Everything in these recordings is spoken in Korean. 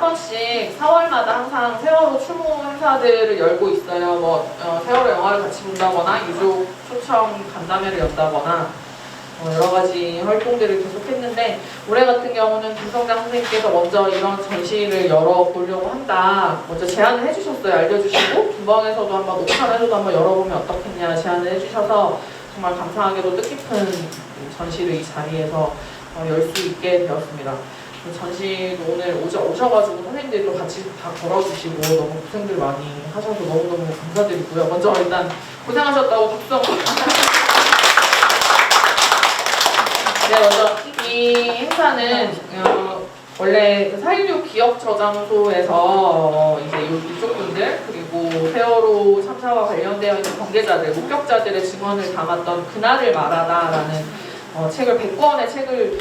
번씩 4월마다 항상 세월호 추모 행사들을 열고 있어요. 뭐 세월호 영화를 같이 본다거나 유족 초청 간담회를 연다거나 여러 가지 활동들을 계속했는데 올해 같은 경우는 김성장 선생님께서 먼저 이런 전시를 열어보려고 한다 먼저 제안을 해주셨어요. 알려주시고 김방에서도 한번 녹화에서도 한번 열어보면 어떻겠냐 제안을 해주셔서 정말 감사하게도 뜻깊은 전시를 이 자리에서 열 수 있게 되었습니다. 전시도 오늘 오셔가지고 선생님들도 같이 다 걸어주시고 너무 고생들 많이 하셔서 너무너무 감사드리고요. 먼저 일단 고생하셨다고 박수 한번 네, 먼저 이 행사는 원래 4.16 기억저장소에서 이제 이쪽 분들 그리고 세월호 참사와 관련되어 있는 관계자들, 목격자들의 증언을 담았던 그날을 말하다라는 책을 100권의 책을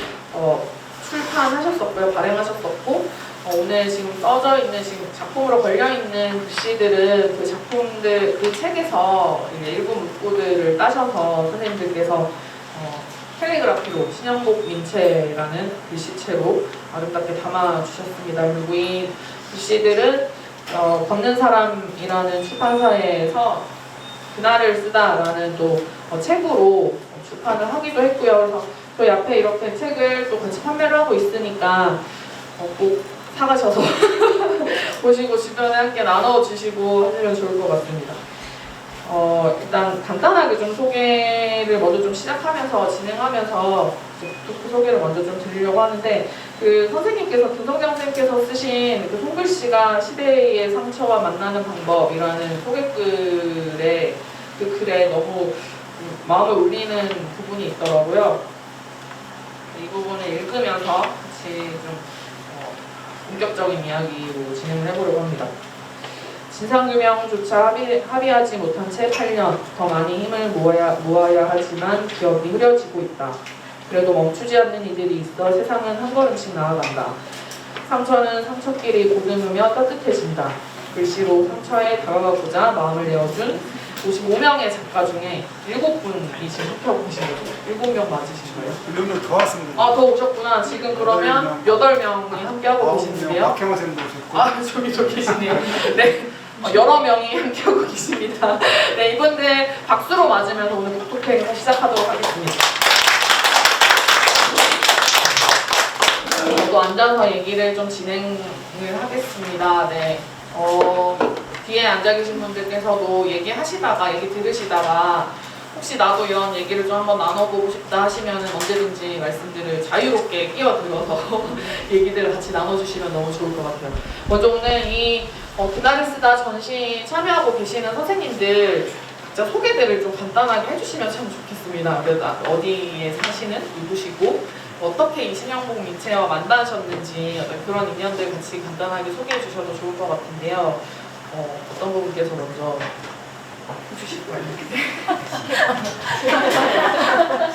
출판하셨었고요, 발행하셨었고 오늘 지금 써져 있는 지금 작품으로 걸려 있는 글씨들은 그 작품들 그 책에서 일부 문구들을 따셔서 선생님들께서 캘리그라피로 신영복 민체라는 글씨체로 아름답게 담아주셨습니다. 그리고 이 글씨들은 걷는 사람이라는 출판사에서 그날을 쓰다라는 또 책으로 출판을 하기도 했고요. 그래서 저희 앞에 이렇게 책을 또 같이 판매를 하고 있으니까 꼭 사가셔서 보시고 주변에 함께 나눠주시고 하시면 좋을 것 같습니다. 일단 간단하게 좀 소개를 먼저 좀 시작하면서 진행하면서 토크 소개를 먼저 좀 드리려고 하는데 그 선생님께서 김성장 선생님께서 쓰신 그 손글씨가 시대의 상처와 만나는 방법이라는 소개글에 그 글에 너무 마음을 울리는 부분이 있더라고요. 이 부분을 읽으면서 같이 좀 본격적인 이야기로 진행을 해보려고 합니다. 진상규명조차 합의하지 못한 채 8년, 더 많이 힘을 모아야 하지만 기억이 흐려지고 있다. 그래도 멈추지 않는 이들이 있어 세상은 한 걸음씩 나아간다. 상처는 상처끼리 고듬으며 따뜻해진다. 글씨로 상처에 다가가고자 마음을 내어준 55명의 작가 중에 7분이 지금 합격하고 계신 거죠? 7명 맞으신 거예요? 7명 더 왔습니다. 아, 더 오셨구나. 지금 그러면 8명이 함께하고 계시는데요? 박형호 선생님도 오셨고. 아, 저기 계시네요. 네. 여러 명이 함께하고 계십니다. 네, 이분들 박수로 맞으면서 오늘 독토행 시작하도록 하겠습니다. 저도 앉아서 얘기를 좀 진행을 하겠습니다. 네. 뒤에 앉아 계신 분들께서도 얘기 들으시다가 혹시 나도 이런 얘기를 좀 한번 나눠보고 싶다 하시면 언제든지 말씀들을 자유롭게 끼어들어서 얘기들을 같이 나눠주시면 너무 좋을 것 같아요. 먼저 오늘 이 그날을 쓰다 전시 참여하고 계시는 선생님들 각자 소개들을 좀 간단하게 해주시면 참 좋겠습니다. 어디에 사시는 누구시고 어떻게 이 신영복 민체와 만나셨는지 그런 인연들 같이 간단하게 소개해 주셔도 좋을 것 같은데요. 어떤 분께서 먼저 해주실 거예요?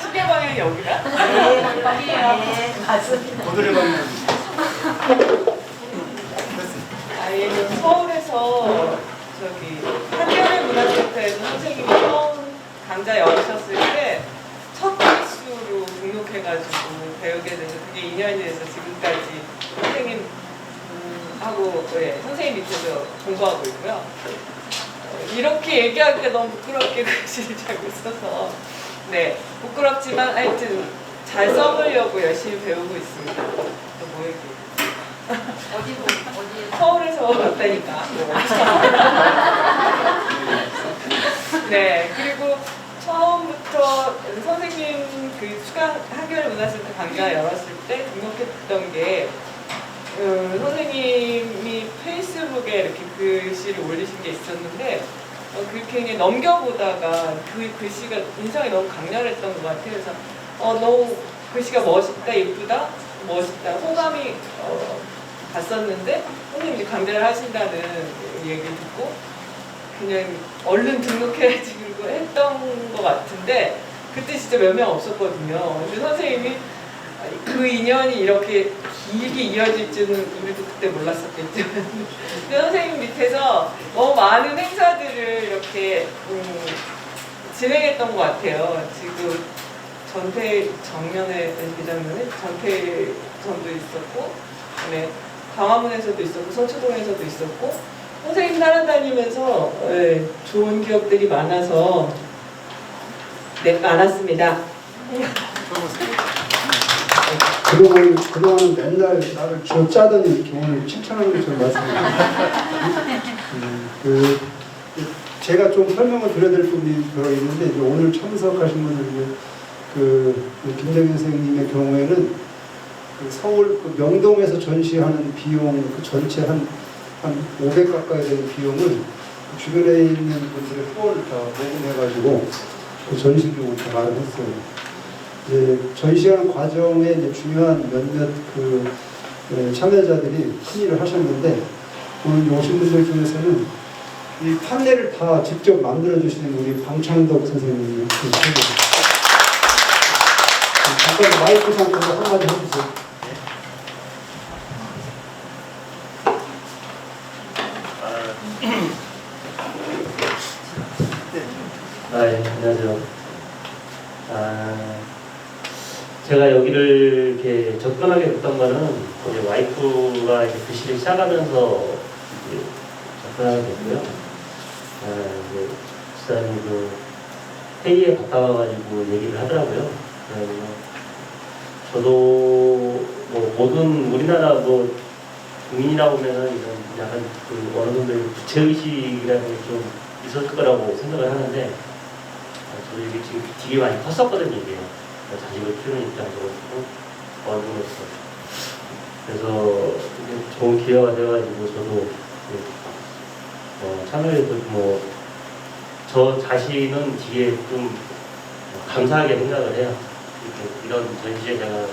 시계 방향이 여기가? 네, 여기에요. 네, 맞습니다. 오늘의 방향. 서울에서 한겨레 문화센터에서 선생님이 처음 강좌 열으셨을 때 첫 필수로 등록해가지고 배우게 돼서 그게 2년이 돼서 지금까지 선생님하고 선생님 밑에서 공부하고 있고요. 이렇게 얘기하기가 너무 부끄럽게 글씨를 잘 못 써서 네 부끄럽지만 하여튼 잘 써보려고 열심히 배우고 있습니다. 또 뭐 얘기? 어디에? 서울에서 왔다니까. 네, 그리고 처음부터 선생님 그 수강 한겨레 문화센터 강좌 열었을 때 등록했던 게 선생님이 페이스북에 이렇게 글씨를 올리신 게 있었는데 그렇게 그냥 넘겨보다가 그 글씨가 인상이 너무 강렬했던 것 같아요. 그래서 너무 글씨가 멋있다, 예쁘다, 멋있다, 호감이 갔었는데 선생님이 강좌를 하신다는 얘기를 듣고 그냥 얼른 등록해야지 그리고 했던 것 같은데 그때 진짜 몇 명 없었거든요. 근데 선생님이 그 인연이 이렇게 길게 이어질 줄은 우리도 그때 몰랐었겠죠. 근데 선생님 밑에서 너무 많은 행사들을 이렇게 진행했던 것 같아요. 지금 전태 정면에 전도 있었고, 그다음에 광화문에서도 있었고 서초동에서도 있었고 선생님 따라다니면서 좋은 기억들이 많아서 네, 많았습니다. 그동안은 맨날 나를 쥐어짜더니 이렇게 오늘 칭찬하는 것처럼 말씀드립니다. 제가 좀 설명을 드려야 될 부분이 들어있는데 이제 오늘 참석하신 분들 중에 김정현 선생님의 경우에는 그 서울 그 명동에서 전시하는 비용 그 전체 한 500 가까이 되는 비용을 그 주변에 있는 분들의 후원을 다 모금해가지고 그 전시 비용을 다 마련했어요. 이제 전시하는 과정에 이제 중요한 몇몇 참여자들이 큰 일을 하셨는데 오늘 오신 분들 중에서는 이 판넬을 다 직접 만들어 주시는 우리 방창덕 선생님이 잠깐 마이크 상태로 한마디 해주세요. 네, 안녕하세요. 제가 여기를 이렇게 접근하게 됐던 거는 이제 와이프가 이제 글씨를 시작하면서 이제 접근하게 됐고요. 이제 집사람이 그 회의에 갔다 와가지고 얘기를 하더라고요. 그래서 저도 뭐 모든 우리나라 뭐 국민이라 보면은 이런 약간 그 어느 정도의 부채의식이라는 게 좀 있었을 거라고 생각을 하는데 저도 이게 지금 되게 많이 컸었거든요, 이게. 자식을 키우는 입장으로서, 어른으로서. 그래서 이게 좋은 기회가 돼가지고 저도 참여해서 뭐, 저 자신은 뒤에 좀 감사하게 생각을 해요. 이런 전시에 제가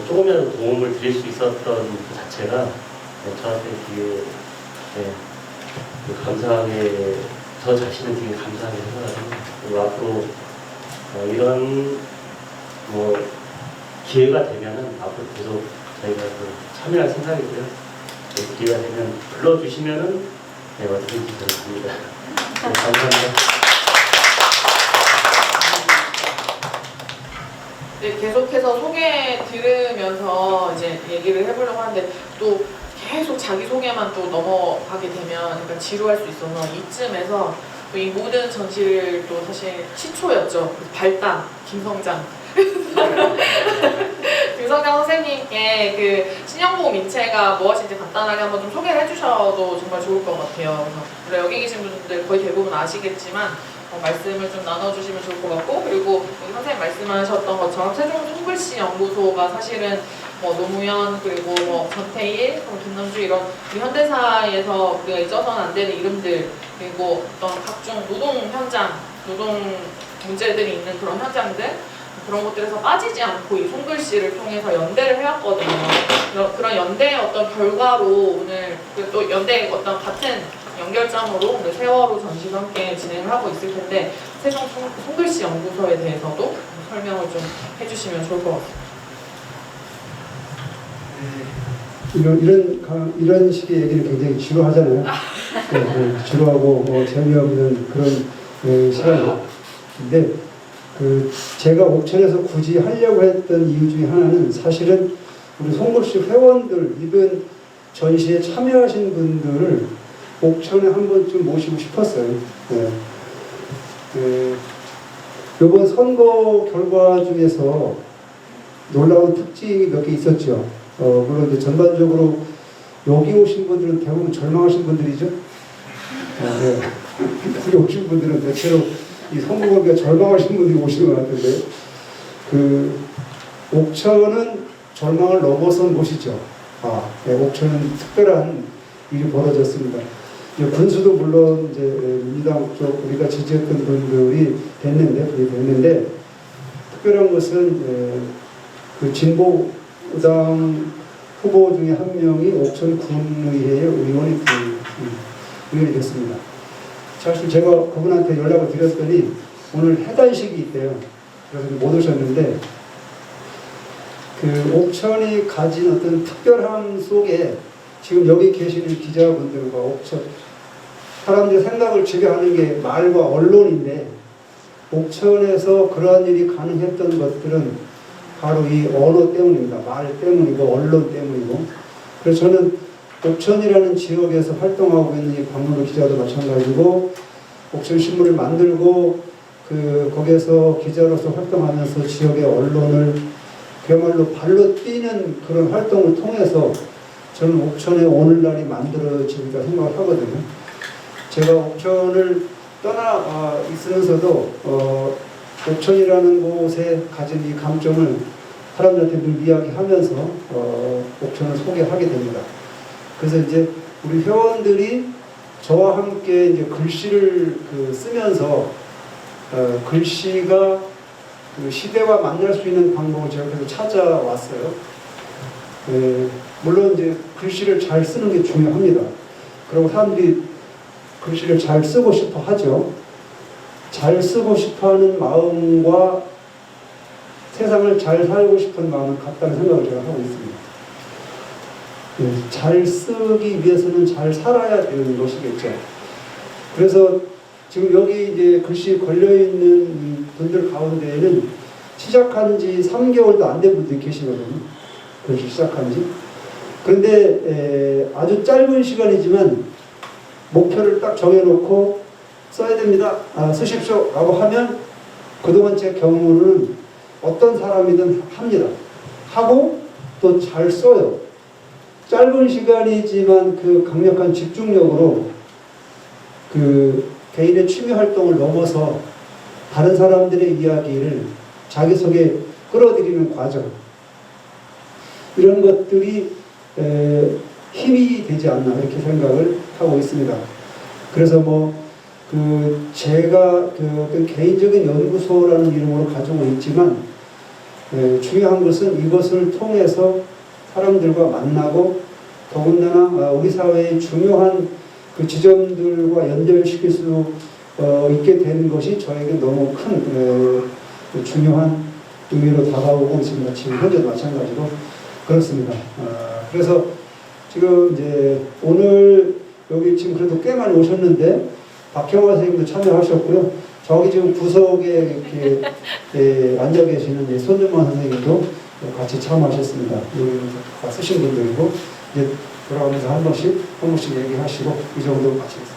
조금이라도 도움을 드릴 수 있었던 그 자체가 저한테 되게 감사하게, 저 자신은 되게 감사하게 생각합니다. 그리고 앞으로 이런 뭐 기회가 되면은 앞으로 계속 저희가 참여할 생각이고요. 기회가 되면 불러주시면은 어떻게든지 저는 갑니다. 감사합니다. 네, 계속해서 소개 들으면서 이제 얘기를 해보려고 하는데 또 계속 자기 소개만 또 넘어가게 되면 약간 지루할 수 있어서 이쯤에서 또 이 모든 전시를 또 사실 시초였죠. 발단 김성장 김성장 선생님께 그 신영보험 인체가 무엇인지 간단하게 한번 좀 소개를 해주셔도 정말 좋을 것 같아요. 그래서 여기 계신 분들 거의 대부분 아시겠지만 말씀을 좀 나눠주시면 좋을 것 같고, 그리고 선생님 말씀하셨던 것처럼 세종 손글씨 연구소가 사실은 뭐 노무현 그리고 뭐 전태일, 김남주 이런 우리 현대사에서 우리가 잊어서는 안 되는 이름들, 그리고 어떤 각종 노동 현장, 노동 문제들이 있는 그런 현장들, 그런 것들에서 빠지지 않고 이 손글씨를 통해서 연대를 해왔거든요. 그런 연대의 어떤 결과로 오늘 또 연대의 어떤 같은 연결점으로 오늘 세월호 전시도 함께 진행을 하고 있을 텐데 세종 손글씨 연구소에 대해서도 설명을 좀 해주시면 좋을 것 같습니다. 이런 식의 얘기를 굉장히 지루하잖아요. 지루하고 재미없는 그런 시간인데 제가 옥천에서 굳이 하려고 했던 이유 중에 하나는 사실은 우리 손글씨 회원들, 이번 전시에 참여하신 분들을 옥천에 한 번쯤 모시고 싶었어요. 이번 선거 결과 중에서 놀라운 특징이 몇 개 있었죠. 물론 이제 전반적으로 여기 오신 분들은 대부분 절망하신 분들이죠. 여기 오신 분들은 대체로 이 선거 결과 절망하신 분들이 오시는 것 같은데, 옥천은 절망을 넘어선 곳이죠. 옥천은 특별한 일이 벌어졌습니다. 군수도 물론 이제 민주당 쪽 우리가 지지했던 분들이 됐는데 특별한 것은 그 진보당 후보 중에 한 명이 옥천 군의회의 의원이 됐습니다. 사실 제가 그분한테 연락을 드렸더니 오늘 해단식이 있대요. 그래서 못 오셨는데 그 옥천이 가진 어떤 특별함 속에 지금 여기 계시는 기자분들과 옥천 사람들 생각을 지배하는 게 말과 언론인데, 옥천에서 그러한 일이 가능했던 것들은 바로 이 언어 때문입니다. 말 때문이고 언론 때문이고. 그래서 저는 옥천이라는 지역에서 활동하고 있는 이 박문호 기자도 마찬가지고 옥천 신문을 만들고 거기에서 기자로서 활동하면서 지역의 언론을 그야말로 발로 뛰는 그런 활동을 통해서 저는 옥천의 오늘날이 만들어지리라 생각을 하거든요. 제가 옥천을 떠나 있으면서도 옥천이라는 곳에 가진 이 감정을 사람들한테 늘 이야기하면서 옥천을 소개하게 됩니다. 그래서 이제 우리 회원들이 저와 함께 이제 글씨를 쓰면서 글씨가 그 시대와 만날 수 있는 방법을 제가 계속 찾아왔어요. 물론 이제 글씨를 잘 쓰는 게 중요합니다. 그리고 사람들이 글씨를 잘 쓰고 싶어 하죠. 잘 쓰고 싶어 하는 마음과 세상을 잘 살고 싶은 마음은 같다는 생각을 제가 하고 있습니다. 잘 쓰기 위해서는 잘 살아야 되는 것이겠죠. 그래서 지금 여기 이제 글씨 걸려있는 분들 가운데에는 시작한 지 3개월도 안 된 분들이 계시거든요. 글씨 시작한 지. 그런데 아주 짧은 시간이지만 목표를 딱 정해놓고 써야 됩니다. 쓰십시오. 라고 하면 그동안 제 경우는 어떤 사람이든 합니다. 하고 또 잘 써요. 짧은 시간이지만 그 강력한 집중력으로 그 개인의 취미 활동을 넘어서 다른 사람들의 이야기를 자기 속에 끌어들이는 과정, 이런 것들이 힘이 되지 않나 이렇게 생각을 하고 있습니다. 그래서 제가 어떤 개인적인 연구소라는 이름으로 가지고 있지만 중요한 것은 이것을 통해서 사람들과 만나고 더군다나 우리 사회의 중요한 그 지점들과 연결시킬 수 있게 되는 것이 저에게 너무 큰 중요한 의미로 다가오고 있습니다. 지금 현재도 마찬가지로 그렇습니다. 그래서 지금 이제 오늘 여기 지금 그래도 꽤 많이 오셨는데 박형화 선생님도 참여하셨고요. 저기 지금 구석에 이렇게 앉아 계시는 손준만 선생님도 같이 참여하셨습니다. 여기 다 쓰신 분들이고 이제 돌아가면서 한 번씩 얘기하시고 이 정도 마치겠습니다.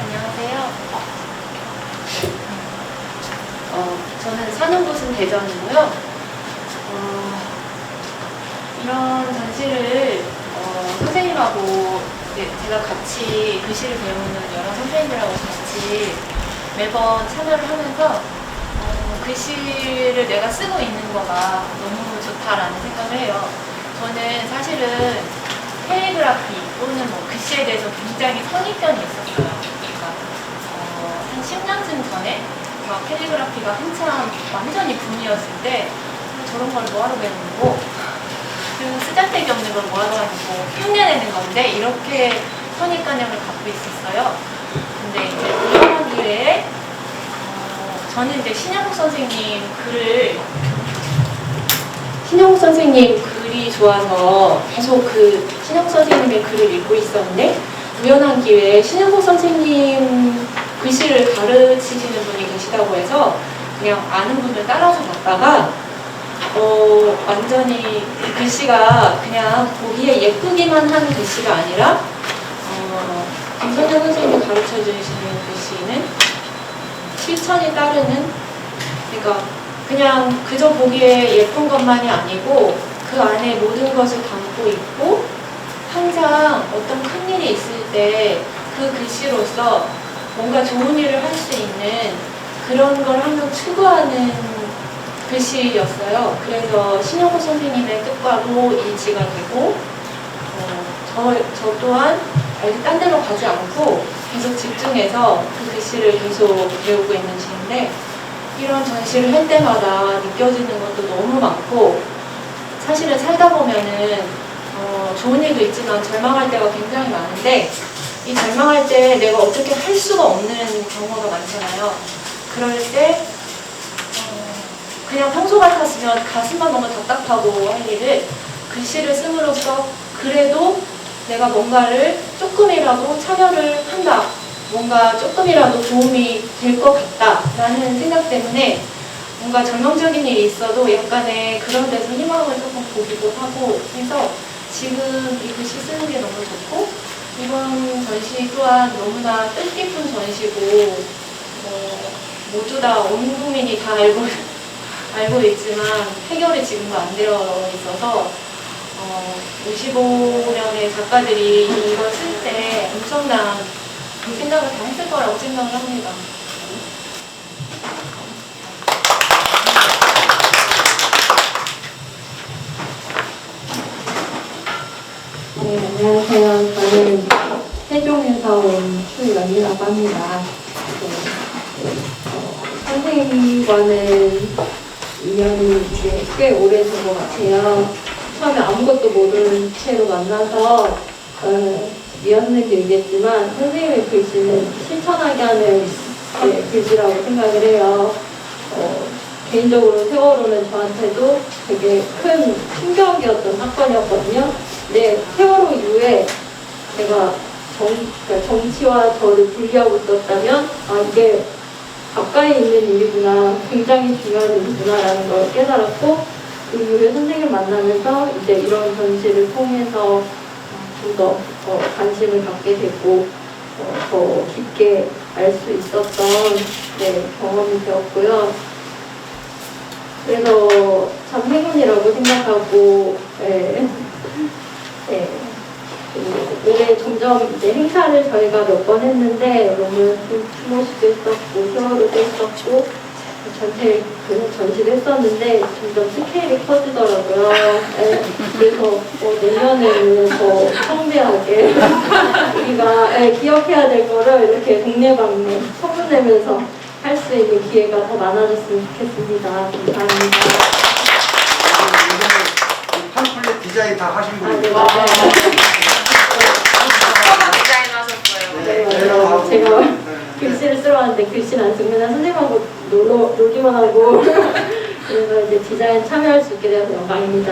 안녕하세요. 저는 사는 곳은 대전이고요. 이런 전시를 선생님하고 제가 같이 글씨를 배우는 여러 선생님들하고 같이 매번 참여를 하면서 글씨를 내가 쓰고 있는 거가 너무 좋다라는 생각을 해요. 저는 사실은 캘리그라피 또는 글씨에 대해서 굉장히 선입견이 있었어요. 그러니까 한 10년쯤 전에 막 캘리그라피가 한참 완전히 붐이었을 때 저런 걸 뭐하러 배우는 거? 쓰잘데기 없는 걸 뭐하러 하는 거? 흉내내는 건데 이렇게 선입관념을 갖고 있었어요. 근데 이제 우연한 기회에 저는 이제 신영국 선생님 글이 좋아서 계속 그 신영국 선생님의 글을 읽고 있었는데 우연한 기회에 신영국 선생님 글씨를 가르치시는 분이 계시다고 해서 그냥 아는 분을 따라서 갔다가 완전히 글씨가 그냥 보기에 예쁘기만 한 글씨가 아니라 김선영 선생님이 가르쳐 주시는 글씨는 실천이 따르는, 그러니까 그냥 그저 보기에 예쁜 것만이 아니고 그 안에 모든 것을 담고 있고 항상 어떤 큰 일이 있을 때 그 글씨로서 뭔가 좋은 일을 할 수 있는 그런 걸 항상 추구하는 글씨였어요. 그래서 신영호 선생님의 뜻과도 일치가 되고 저 또한 딴 데로 가지 않고 계속 집중해서 그 글씨를 계속 배우고 있는 중인데 이런 전시를 할 때마다 느껴지는 것도 너무 많고 사실은 살다 보면은 좋은 일도 있지만 절망할 때가 굉장히 많은데 이 절망할 때 내가 어떻게 할 수가 없는 경우가 많잖아요. 그럴 때 그냥 평소 같았으면 가슴만 너무 답답하고 할 일을 글씨를 씀으로써 그래도 내가 뭔가를 조금이라도 참여를 한다. 뭔가 조금이라도 도움이 될 것 같다라는 생각 때문에 뭔가 전형적인 일이 있어도 약간의 그런 데서 희망을 조금 보기도 하고 해서 지금 이 글씨 쓰는 게 너무 좋고 이번 전시 또한 너무나 뜻깊은 전시고 모두 다 온 국민이 다 알고 있지만 해결이 지금도 안 되어 있어서 55명의 작가들이 이걸 쓸 때 엄청난 그 생각을 다 했을 거라고 생각을 합니다. 네, 안녕하세요. 저는 세종에서 온 추연이라고 합니다. 선생님과는 인연이 이제 꽤 오래된 것 같아요. 처음에 아무것도 모르는 채로 만나서 미웠는지 알겠지만 선생님의 글씨는 실천하게 하는 글씨라고 생각을 해요. 개인적으로 세월호는 저한테도 되게 큰 충격이었던 사건이었거든요. 근데 세월호 이후에 제가 그러니까 정치와 저를 분리하고 있었다면 이게 가까이 있는 일이구나, 굉장히 중요한 일이구나라는 걸 깨달았고 그 이후에 선생님을 만나면서 이제 이런 전시를 통해서 좀 더 관심을 갖게 되고 더 깊게 알 수 있었던 경험이 되었고요. 그래서 참 행운이라고 생각하고 올해 점점 이제 행사를 저희가 몇 번 했는데 너무 추모식도 했었고 세월호도 했었고 전체 전시를 했었는데 점점 스케일이 커지더라고요. 그래서 내년에는 더 성대하게 우리가 기억해야 될 거를 이렇게 동네방네 소문내면서 할 수 있는 기회가 더 많아졌으면 좋겠습니다. 감사합니다. 팜플렛 디자인 다 하신 네, 분이에요. 맞아요. 디자인하셨어요. 제가 글씨를 쓰러 왔는데 글씨는 안 쓰고 그냥 선생님하고 놀기만 하고 그래서 이제 디자인 참여할 수 있게 되어서 영광입니다.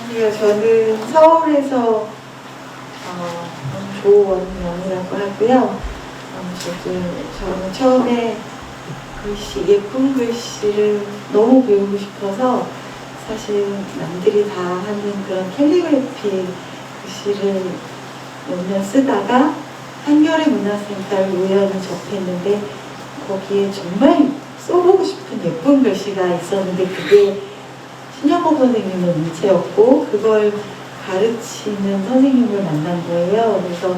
안녕하세요. 저는 서울에서 조원영이라고 하고요. 저는 처음에 예쁜 글씨를 너무 배우고 싶어서 사실 남들이 다 하는 그런 캘리그래피 글씨를 몇 년 쓰다가 한겨레 문화센터를 우연히 접했는데 거기에 정말 써보고 싶은 예쁜 글씨가 있었는데 그게 신영복 선생님의 문체였고 그걸 가르치는 선생님을 만난 거예요. 그래서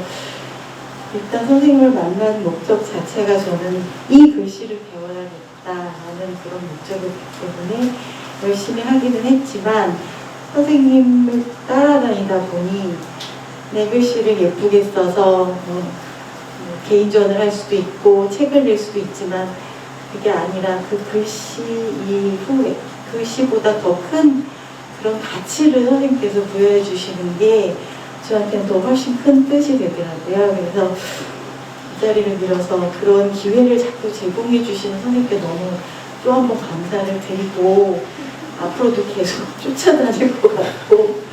일단 선생님을 만난 목적 자체가 저는 이 글씨를 배워야겠다라는 그런 목적이기 때문에 열심히 하기는 했지만 선생님을 따라다니다 보니 내 글씨를 예쁘게 써서 개인전을 할 수도 있고 책을 낼 수도 있지만 그게 아니라 그 글씨 이후에 글씨보다 더 큰 그런 가치를 선생님께서 부여해 주시는 게 저한테는 더 훨씬 큰 뜻이 되더라고요. 그래서 이 자리를 빌어서 그런 기회를 자꾸 제공해 주시는 선생님께 너무 또 한 번 감사를 드리고 앞으로도 계속 쫓아다닐 것 같고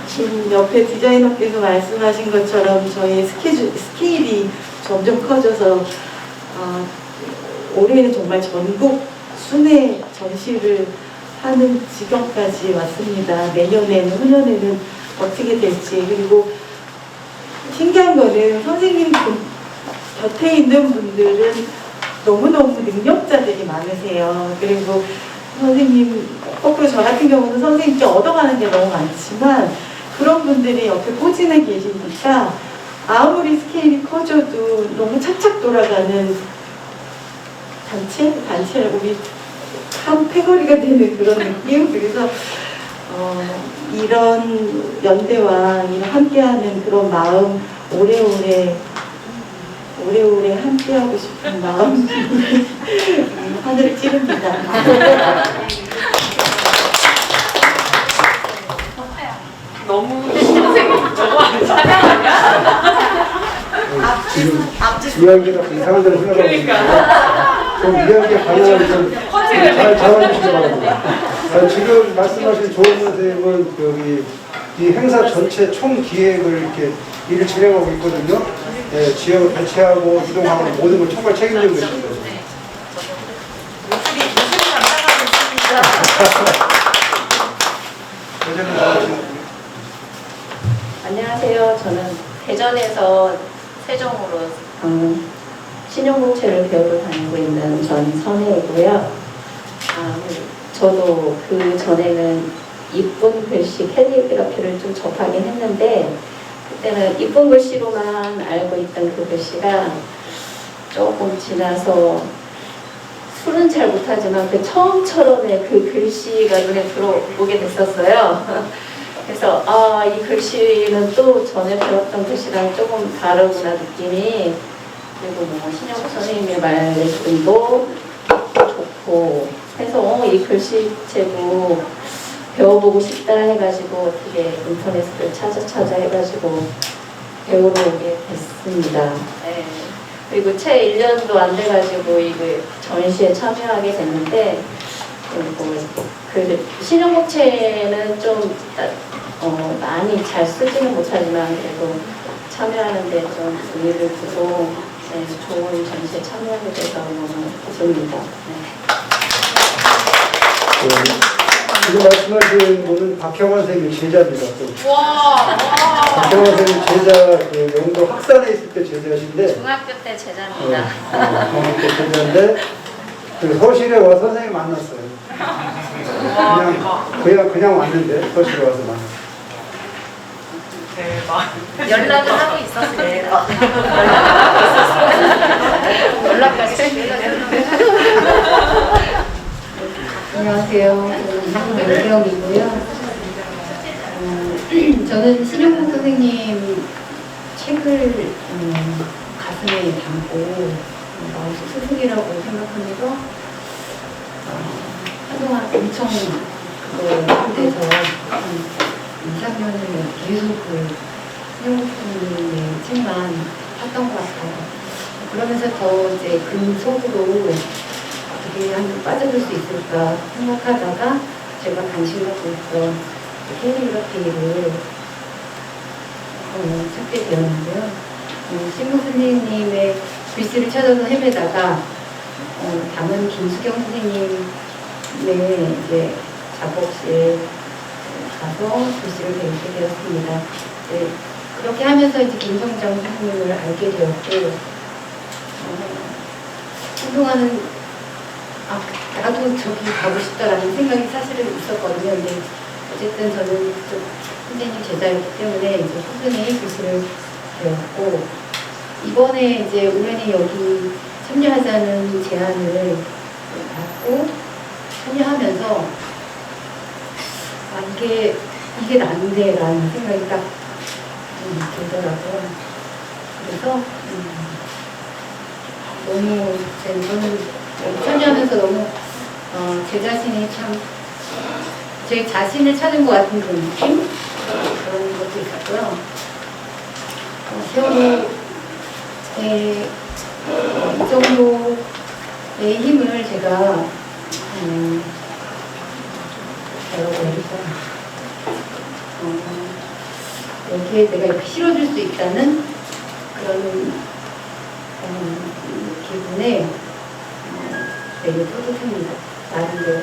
지금 옆에 디자이너께서 말씀하신 것처럼 저희 스케일이 점점 커져서 올해는 정말 전국 순회 전시를 하는 지경까지 왔습니다. 내년에는 후년에는 어떻게 될지. 그리고 신기한 거는 선생님 곁에 있는 분들은 너무너무 능력자들이 많으세요. 그리고 선생님, 거꾸로 저 같은 경우는 선생님께 얻어가는 게 너무 많지만 그런 분들이 옆에 포진해 계시니까 아무리 스케일이 커져도 너무 착착 돌아가는 단체를 우리 한 패거리가 되는 그런 느낌. 그래서 이런 연대와 이런 함께하는 그런 마음 오래오래 함께하고 싶은 마음 하늘을 찌릅니다. 너무 선생님 저거 아니야? 지금 이야기가 이상한 데로 흘러가고 그러니까. 좀 이야기의 방향을 좀잘 잡아주시기 바랍니다. 지금 말씀하신 조은 선생님은 여기 이 행사 전체 총 기획을 이렇게 일을 진행하고 있거든요. 네, 지역을 배치하고 이동하고 모든 걸 총괄 책임지고 있습니다. 모습이 담당하고 있습니다. 여전히 잘하시는 안녕하세요. 저는 대전에서 세종으로 신용공채를 배우러 다니고 있는 전선혜이고요. 저도 그 전에는 이쁜 글씨 캘리그라피를 좀 접하긴 했는데 그때는 이쁜 글씨로만 알고 있던 그 글씨가 조금 지나서 술은 잘 못하지만 그 처음처럼의 그 글씨가 눈에 들어오게 됐었어요. 그래서 이 글씨는 또 전에 배웠던 글씨랑 조금 다르구나 느낌이. 그리고 뭐 신영국 선생님의 말씀도 좋고 해서 이 글씨체도 배워보고 싶다 해가지고 어떻게 인터넷을 찾아 해가지고 배우러 오게 됐습니다. 네. 그리고 채 1년도 안 돼가지고 이거 전시에 참여하게 됐는데 그 신용국채는 좀 많이 잘 쓰지는 못하지만 그래도 참여하는데 좀 의미를 두고 좋은 전시에 참여하게 돼서 너무 기쁩니다. 지금 말씀하신 분은 박형원 선생님 제자입니다. 또. 와. 박형원 선생님 제자 그 영도 학산에 있을 때 제자신데 중학교 때 제자입니다. 중학교 때 제자인데 그 서실에 와서 선생님 만났어요. 그냥 왔는데 서실에 와서 만났어요. 대박. 연락을 하고 있었어요. 연락까지. 안녕하세요. 저는 윤경이고요. 저는 신영국 선생님 책을 가슴에 담고 마음속 스승이라고 생각하면서 한동안 엄청 그거에 대해서 2, 3년을 계속 그 신영국 선생님의 책만 샀던 것 같아요. 그러면서 더 이제 근속으로 어떻게 하면 빠져들 수 있을까 생각하다가 제가 관심 갖고 있던 캘리그라피를 찾게 되었는데요. 신국 선생님의 글씨를 찾아서 헤매다가 담은 김수경 선생님의 이제 작업실에 가서 글씨를 배우게 되었습니다. 네, 그렇게 하면서 이제 김성정 선생님을 알게 되었고 한동안은 나도 저기 가고 싶다라는 생각이 사실은 있었거든요. 근데 어쨌든 저는 그쪽 선생님 제자였기 때문에 이제 꾸준히 글씨를 배웠고 이번에 이제 우연히 여기 참여하자는 제안을 받고 참여하면서 이게 난데 라는 생각이 딱 들더라고요. 그래서 너무 저는 참여하면서 너무 제 자신이 참 제 자신을 찾은 것 같은 그런 느낌? 그런 것도 있었고요. 세월호 이 정도의 힘을 제가 뭐라고 해야겠어요. 여기에 내가 이렇게 실어줄 수 있다는 그런 기분에 되게 뿌듯합니다. 나름대로.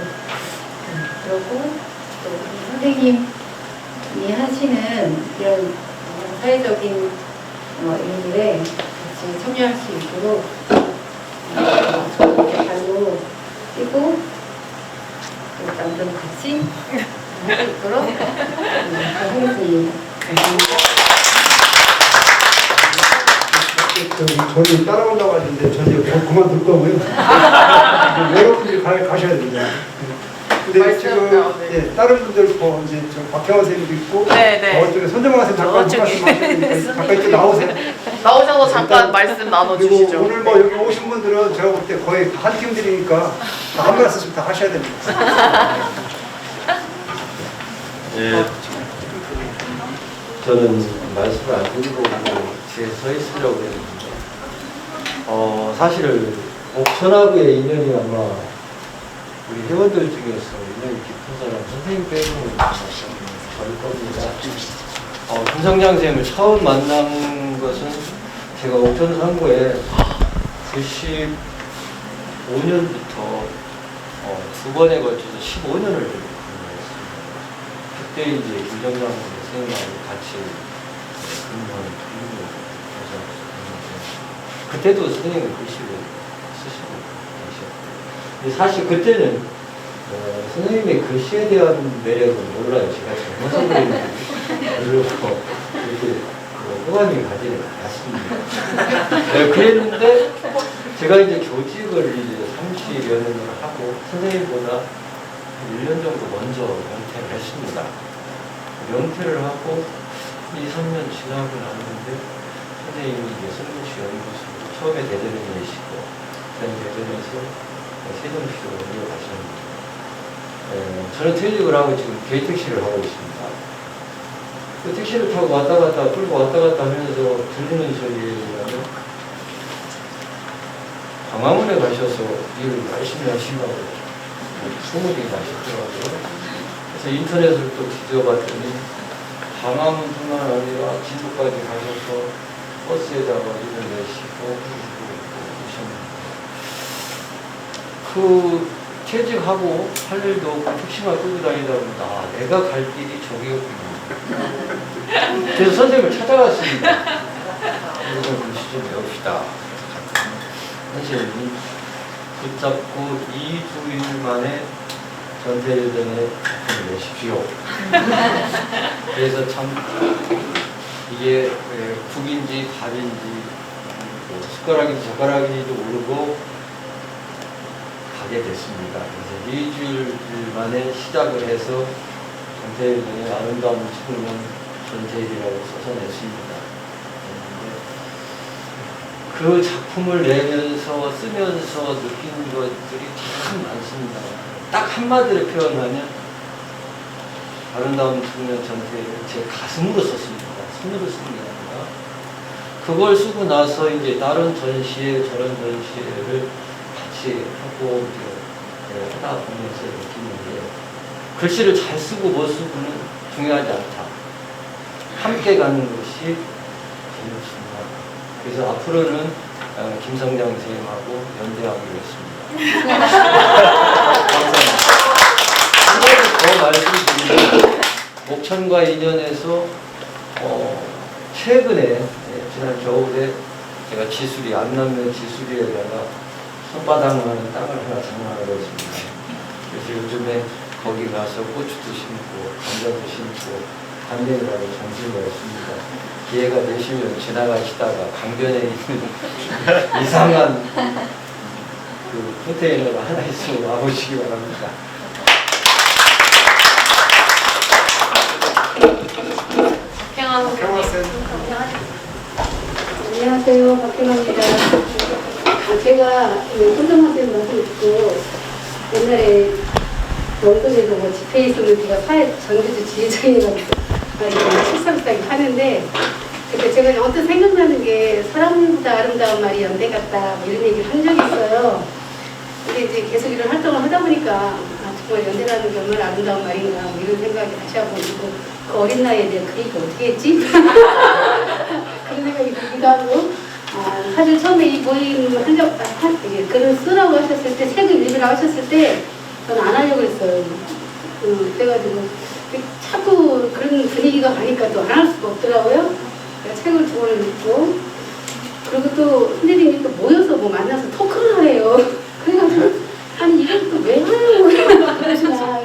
그리고 또 선생님이 하시는 이런 사회적인 일들에 같이 참여할 수 있도록 저도 이렇게 발로 뛰고 남들도 같이 할 수 있도록 하겠습니다. 저는 따라온다고 하는데 저는 이제 그만둘 거고요. 여러분들이 가셔야 됩니다. 근데 지금 다른 분들 이제 저 박형원 선생님도 있고 저쪽에 손정만 선생님 잠깐 말씀 하시니까 잠깐 이쪽 나오세요. 나오셔서 잠깐 말씀 나눠주시죠. 그리고 오늘 뭐 여기 오신 분들은 제가 볼 때 거의 한 팀들이니까 한 말씀씩 다 하셔야 됩니다. 예, 저는 말씀을 안 드리고 뒤에 서 있으려고 했는데 사실 옥천하고의 인연이 아마 우리 회원들 중에서 인연이 깊은 사람 선생님 빼고는 겁니다. 김성장 선생님을 처음 만난 것은 제가 옥천 상고에 95년부터 두 번에 걸쳐서 15년을 근무했습니다. 그때 이제 김성장 선생님하고 같이 근무하는 그때도 선생님은 글씨를 쓰시고 계셨고 사실 그때는 선생님의 글씨에 대한 매력은 몰라요. 제가 잘못서 그랬는지 별로 이렇게 호감이 가지는 않았습니다. 네, 그랬는데 제가 이제 교직을 이제 30여 년을 하고 선생님보다 1년 정도 먼저 명퇴를 했습니다. 명퇴를 하고 2, 3년 지나고 나는데 선생님이 이제 성균시 연구소로 처음에 대전에 계시고 그다음에 대전에서 세종시로 이어가셨는데 저는 퇴직을 하고 지금 개택시를 하고 있습니다. 그 택시를 타고 왔다 갔다 끌고 왔다 갔다 하면서 들리는 소리에 의하면 광화문에 가셔서 일을 열심히 하신다고 20개가 하셨더라고요. 그래서 인터넷을 또 뒤져봤더니 광화문뿐만 아니라 지도까지 가셔서 버스에다가 일을 내시고 오셨는데 그 퇴직하고 할 일도 없고 택시만 끌고 다니다 보니까 내가 갈 길이 저기였구나. 그래서 선생님을 찾아갔습니다. 그래서 글씨 좀 배웁시다. 선생님이 붙잡고 2주일 만에 전태일전에 작품을 내십시오. 그래서 참 이게 국인지 답인지 숟가락인지 젓가락인지도 모르고 가게 됐습니다. 그래서 2주일 만에 시작을 해서 전태일전의 아름다운 측면 전태일이라고 써서 냈습니다. 그 작품을 내면서 쓰면서 느낀 것들이 참 많습니다. 딱 한마디로 표현하면 아름다운 측면 전태일을 제 가슴으로 썼습니다. 손으로 쓴 게 아니라 그걸 쓰고 나서 이제 다른 전시회 저런 전시회를 같이 하고 하다 보면서 느끼는 게 글씨를 잘 쓰고 못 쓰고는 중요하지 않다. 함께 가는 것이 제일 중요하다. 그래서 앞으로는 김성장 선생님하고 연대하기로 했습니다. 감사합니다. 더 말씀드리면 목천과 인연에서 최근에 지난 겨울에 제가 지수리 안남면 지수리에다가 손바닥만한 땅을 하나 장만하고 있습니다. 그래서 요즘에 거기 가서 고추도 심고 감자도 심고 단내라고 정신을 했습니다. 기회가 되시면 지나가시다가 강변에 있는 이상한 그 컨테이너가 하나 있으면 와보시기 바랍니다. 안녕하세요. 박경아입니다. 제가 손정환 쌤 말씀 듣고 옛날에 영동에서 뭐 집회에 있으면 제가 장주주 지휘장이라고 출상사기 하는데 그때 제가 언뜻 생각나는 게 사람보다 아름다운 말이 연대 같다 뭐 이런 얘기를 한 적이 있어요. 근데 이제 계속 이런 활동을 하다 보니까 정말 연대라는 게 얼마나 아름다운 말인가 뭐 이런 생각이 다시 한번 들고 그 어린 나이에 대한 그 얘기 어떻게 했지? 그런 생각이 들기도 하고 사실 처음에 이 모임 글을 쓰라고 하셨을 때 책을 읽으라고 하셨을 때 저는 안 하려고 했어요. 그래가지고 자꾸 그런 분위기가 가니까 또 안 할 수가 없더라고요. 제가 책을 2권을 읽고 그리고 또 선생님이 또 모여서 뭐 만나서 토크를 하래요. 그래가지고 아니 이걸 또 왜 하려고 그러시나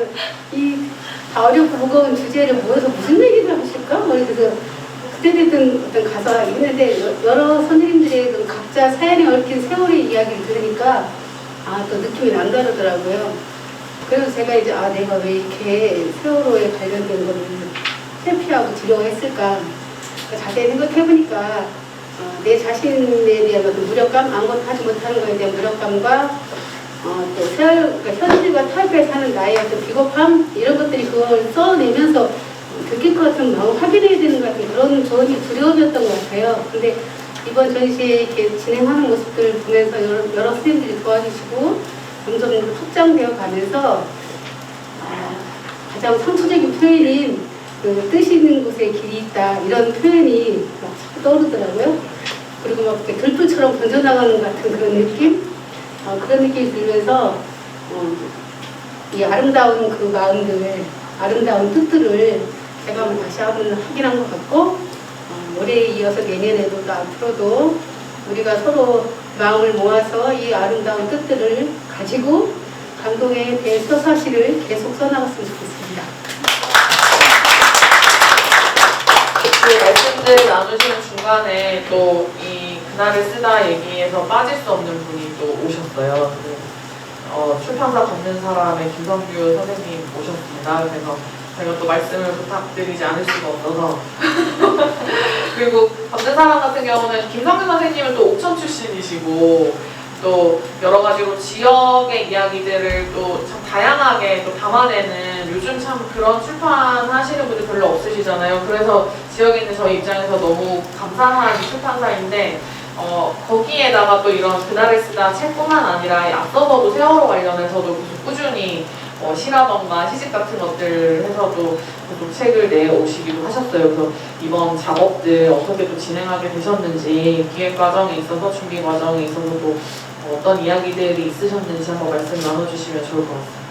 이 다 어렵고 무거운 주제를 모여서 무슨 얘기를 하실까? 그래서 그때 됐던 어떤 가사가 있는데 여러 선생님들의 각자 사연에 얽힌 세월의 이야기를 들으니까 또 느낌이 남다르더라고요. 그래서 제가 이제 내가 왜 이렇게 세월호에 관련된 거를 회피하고 두려워했을까 자세히 생각해보니까 내 자신에 대한 어떤 무력감, 아무것도 하지 못하는 것에 대한 무력감과 또 그러니까 현실과 타협해 사는 나의 어떤 비겁함 이런 것들이 그걸 써내면서 느낄 것 같은 마음 확인해야 되는 것 같은 그런 조언이 두려움이었던 것 같아요. 근데 이번 전시회 이렇게 진행하는 모습들을 보면서 여러 선생님들이 도와주시고 점점 확장되어 가면서 가장 상투적인 표현인 그 뜻 있는 곳에 길이 있다 이런 표현이 막 자꾸 떠오르더라고요. 그리고 막 이렇게 들불처럼 번져나가는 것 같은 그런 느낌? 그런 느낌이 들면서 이 아름다운 그 마음들, 아름다운 뜻들을 제가 다시 한번 확인한 것 같고 올해에 이어서 내년에도 또 앞으로도 우리가 서로 마음을 모아서 이 아름다운 뜻들을 가지고 감동에 대해 서사시를 계속 써나갔으면 좋겠습니다. 그 말씀들 나누시는 중간에 또 이 그날을 쓰다 얘기에서 빠질 수 없는 분이 또 오셨어요. 출판사 걷는 사람의 김성규 선생님 오셨습니다. 그래서 제가 또 말씀을 부탁드리지 않을 수가 없어서 그리고 걷는 사람 같은 경우는 김성규 선생님은 또 옥천 출신이시고 또 여러 가지로 지역의 이야기들을 또 참 다양하게 또 담아내는 요즘 참 그런 출판하시는 분들 별로 없으시잖아요. 그래서 지역에 있는 저희 입장에서 너무 감사한 출판사인데 거기에다가 또 이런 그날을 쓰다 책뿐만 아니라 앞서서도 세월호 관련해서도 계속 꾸준히 시라던가 시집 같은 것들 해서도 또 책을 내오시기도 하셨어요. 그래서 이번 작업들 어떻게 또 진행하게 되셨는지 기획 과정에 있어서 준비 과정에 있어서도 어떤 이야기들이 있으셨는지 한번 말씀 나눠주시면 좋을 것 같습니다.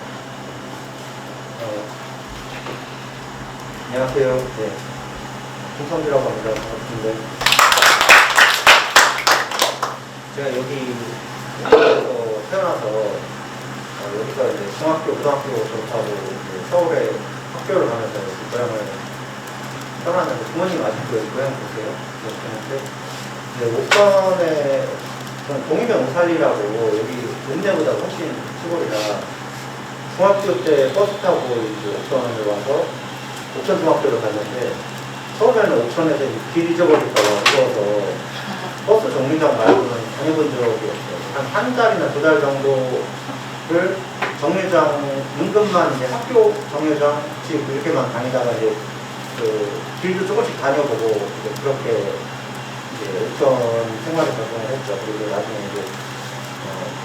안녕하세요. 네. 김성규라고 합니다. 반갑습니다. 제가 여기에서 태어나서 여기서 이제 중학교, 고등학교 졸업하고 서울에 학교를 가면서 고향을 떠났는데 부모님 아직도 여기 고향 계세요. 그런데 옥천에 동이면 오살리라고 여기 읍내보다 훨씬 시골이라 중학교 때 버스 타고 이제 옥천을 와서 옥천 중학교를 갔는데 처음에는 옥천에서 길 잊어버릴까봐 무서워서 버스 정류장 말고는 다녀본 적이 없어요. 한 달이나 2달 정도를 정류장 인근만 이제 학교 정류장 집 이렇게만 다니다가 이제 그 길도 조금씩 다녀보고 이제 그렇게 이제 옥천 생활에 적응을 했죠. 그리고 나중에 이제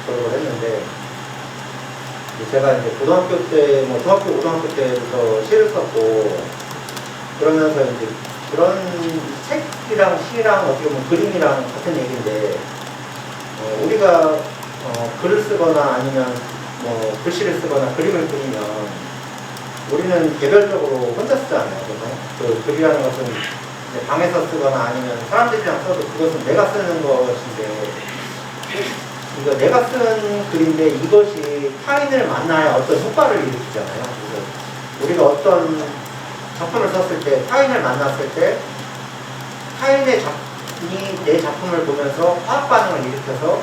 졸업을 했는데 제가 이제 고등학교 때, 중학교, 고등학교 때부터 시를 썼고 그러면서 이제 그런 책이랑 시랑 어떻게 보면 그림이랑 같은 얘기인데 우리가 글을 쓰거나 아니면 글씨를 쓰거나 그림을 그리면 우리는 개별적으로 혼자 쓰잖아요. 그 글이라는 것은 이제 방에서 쓰거나 아니면 사람들이랑 써도 그것은 내가 쓰는 것인데 이거 내가 쓴 글인데 이것이 타인을 만나야 어떤 효과를 일으키잖아요. 그래서 우리가 어떤 작품을 썼을 때 타인을 만났을 때 타인의 내 작품을 보면서 화학 반응을 일으켜서